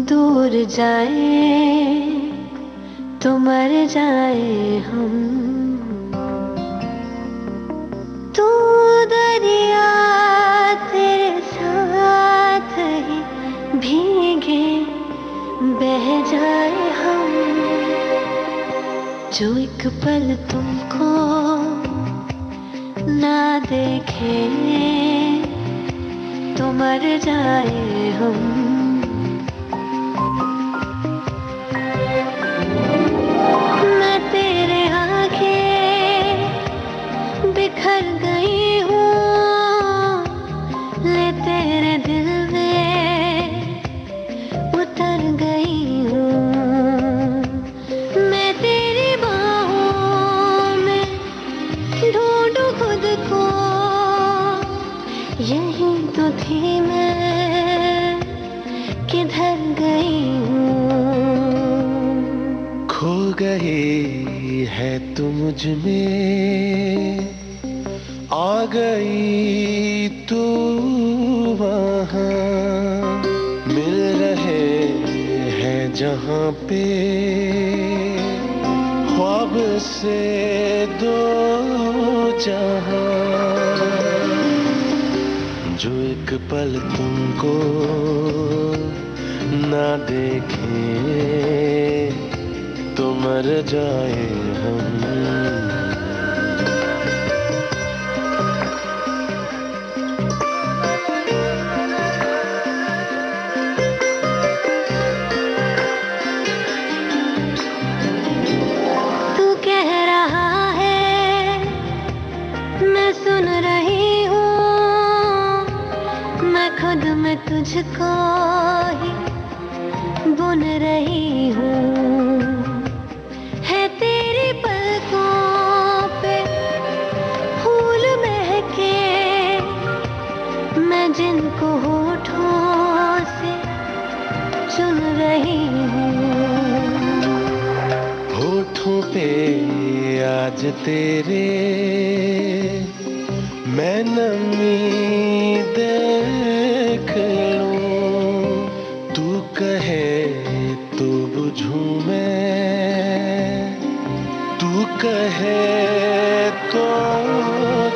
Speaker 2: दूर जाए तो मर जाए हम। तू दरिया तेरे साथ ही भीगे बह जाए हम। जो एक पल तुमको ना देखे तो मर जाए हम। मैं तेरे आगे बिखर गई हूँ, ले तेरे दिल में उतर गई हूँ। मैं तेरी बाहों में ढूंढूं खुद को, यही तो थी मैं, किधर गई हूँ।
Speaker 6: खो गई है तू मुझ में, आ गई तू वहाँ। मिल रहे हैं जहाँ पे ख्वाब से दो जहाँ। जो एक पल तुमको ना देखे तो मर जाए हम।
Speaker 2: तू कह रहा है मैं सुन रही हूँ, मैं खुद में तुझको ही बुन रही हूँ। है तेरी पलकों पे फूल महके, मैं जिनको होठों से चुन रही हूँ।
Speaker 6: होठों पे आज तेरे मैं नमी देख लूं। तू कहे तो बुझूं मैं, तू कहे तो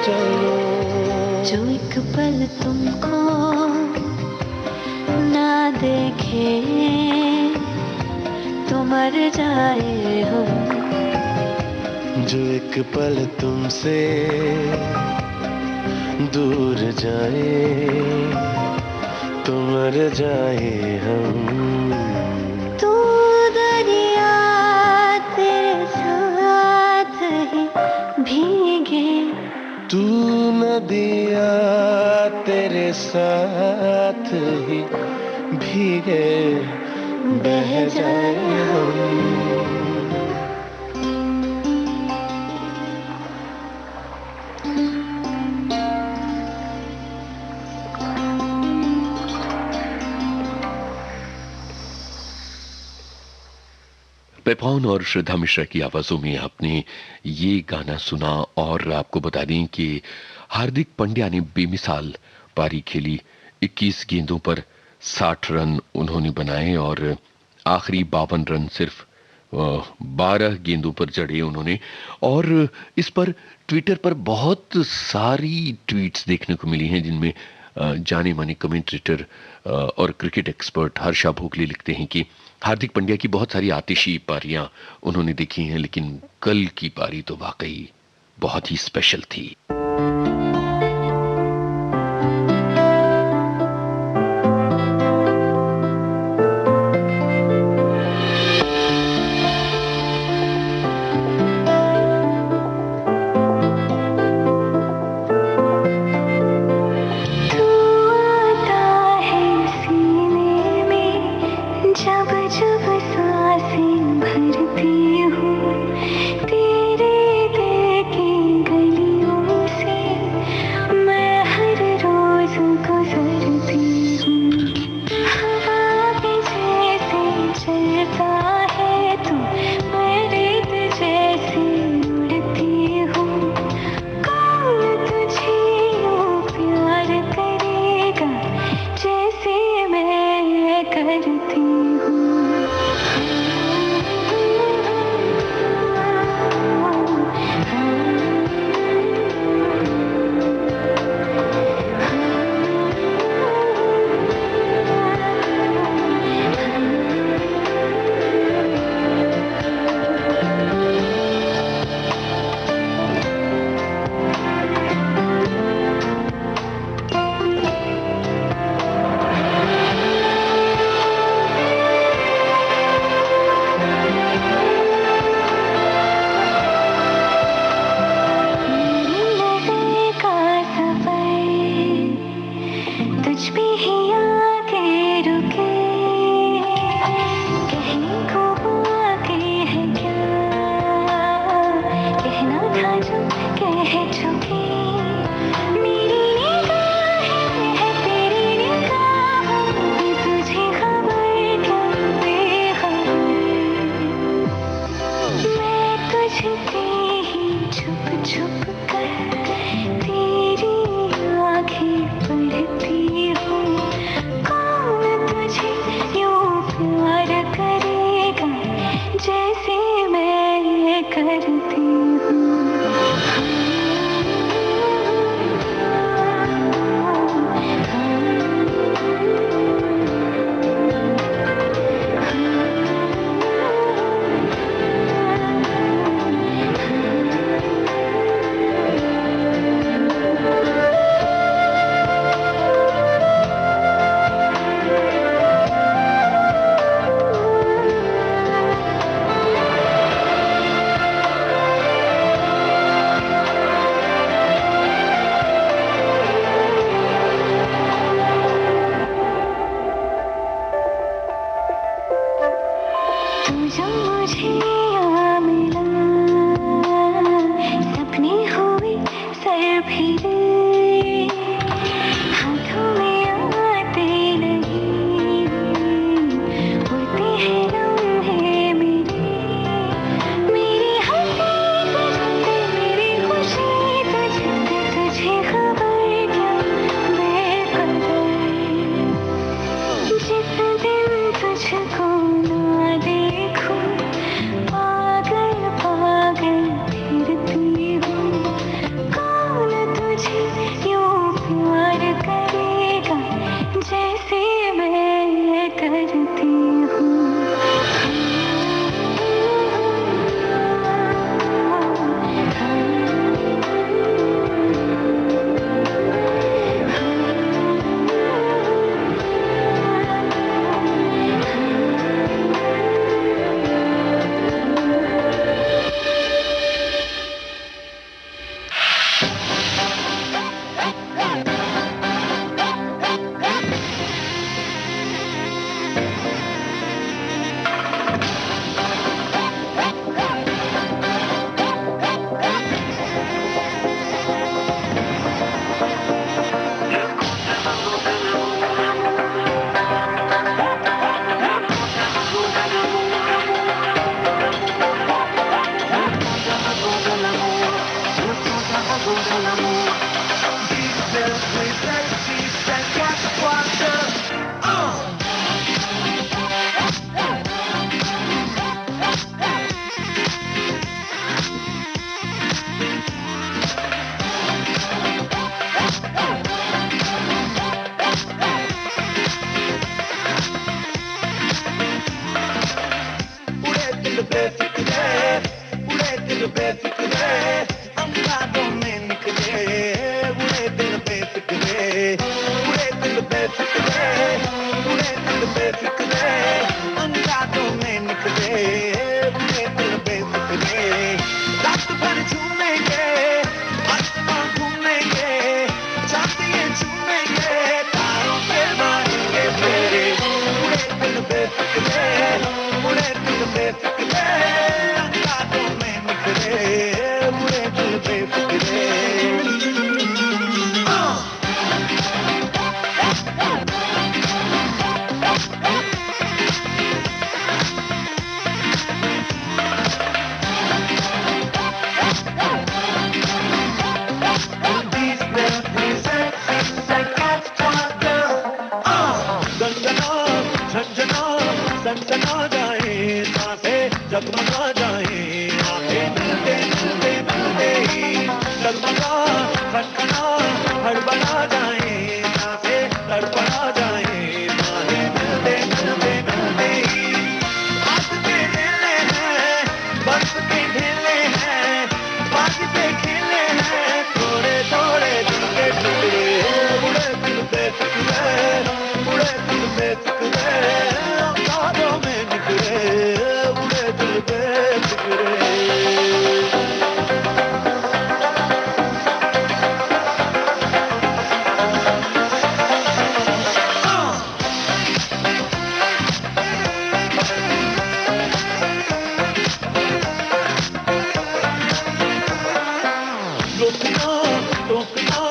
Speaker 6: चलूं।
Speaker 2: जो एक पल तुमको ना देखे तो मर जाए हम।
Speaker 6: जो एक पल तुमसे दूर जाए तो मर जाए हम।
Speaker 2: तू दरिया तेरे साथ ही भीगे,
Speaker 6: तू नदिया तेरे साथ ही भीगे बह जाए हम।
Speaker 1: पेपॉन और श्रद्धा मिश्रा की आवाजों में आपने ये गाना सुना। और आपको बता दें कि हार्दिक पांड्या ने बेमिसाल पारी खेली। 21 गेंदों पर 60 रन उन्होंने बनाए और आखिरी 52 रन सिर्फ 12 गेंदों पर जड़े उन्होंने। और इस पर ट्विटर पर बहुत सारी ट्वीट्स देखने को मिली हैं, जिनमें जाने माने कमेंटेटर और क्रिकेट एक्सपर्ट हर्षा भोगले लिखते हैं कि हार्दिक पांड्या की बहुत सारी आतिशी पारियां उन्होंने देखी हैं, लेकिन कल की पारी तो वाकई बहुत ही स्पेशल थी।
Speaker 2: जब जब सांसें भरती हूँ
Speaker 5: डगमगा जाए आंखें मिलते मिलते मिलते ही डगमगा खनखना हड़बड़ा जाए सांसें तड़पड़ा जाए बाहें मिलते मिलते मिलते ही आस के ढेले हैं बर्फ के ढेले हैं बाज पे खेले हैं थोड़े थोड़े दिल के टुकड़े उड़े दिल बेफिक्रे उड़े दिल बेफिक्रे अंगारों में निकले उड़े दिल बेफिक्रे रोकना टोकना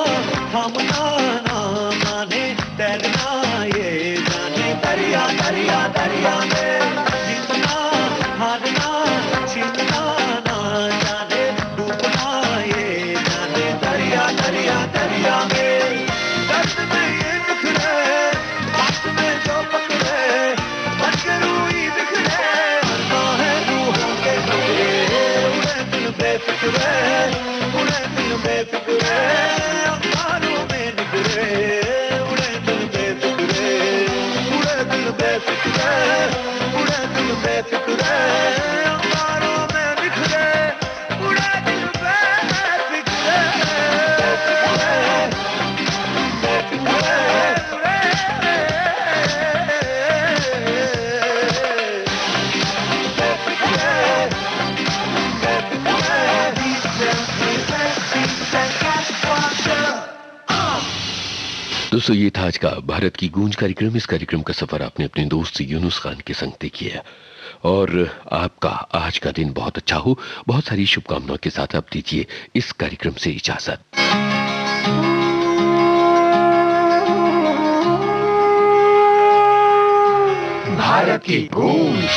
Speaker 5: थामना ना माने तैरना ये जाने दरिया दरिया दरिया में जीतना हारना छीनना ना जाने डूबना ये जाने दरिया दरिया दरिया में दर्द में ये बिखरे बात में जो पकड़े बन के रूही बिखरे मरना है रूहों के टुकड़े उड़े दिल बेफिक्रे उड़े दिल बेफिक्रे अंगारों में निकले उड़े दिल बेफिक्रे उड़े दिल बेफिक्रे उड़े दिल बेफिक्रे अंगारों में निकले उड़े दिल बेफिक्रे
Speaker 1: दोस्तों ये था आज का भारत की गूंज कार्यक्रम। इस कार्यक्रम का सफर आपने अपने दोस्त यूनुस खान के संग तय किया और आपका आज का दिन बहुत अच्छा हो। बहुत सारी शुभकामनाओं के साथ आप दीजिए इस कार्यक्रम से इजाजत।
Speaker 9: भारत की गूंज।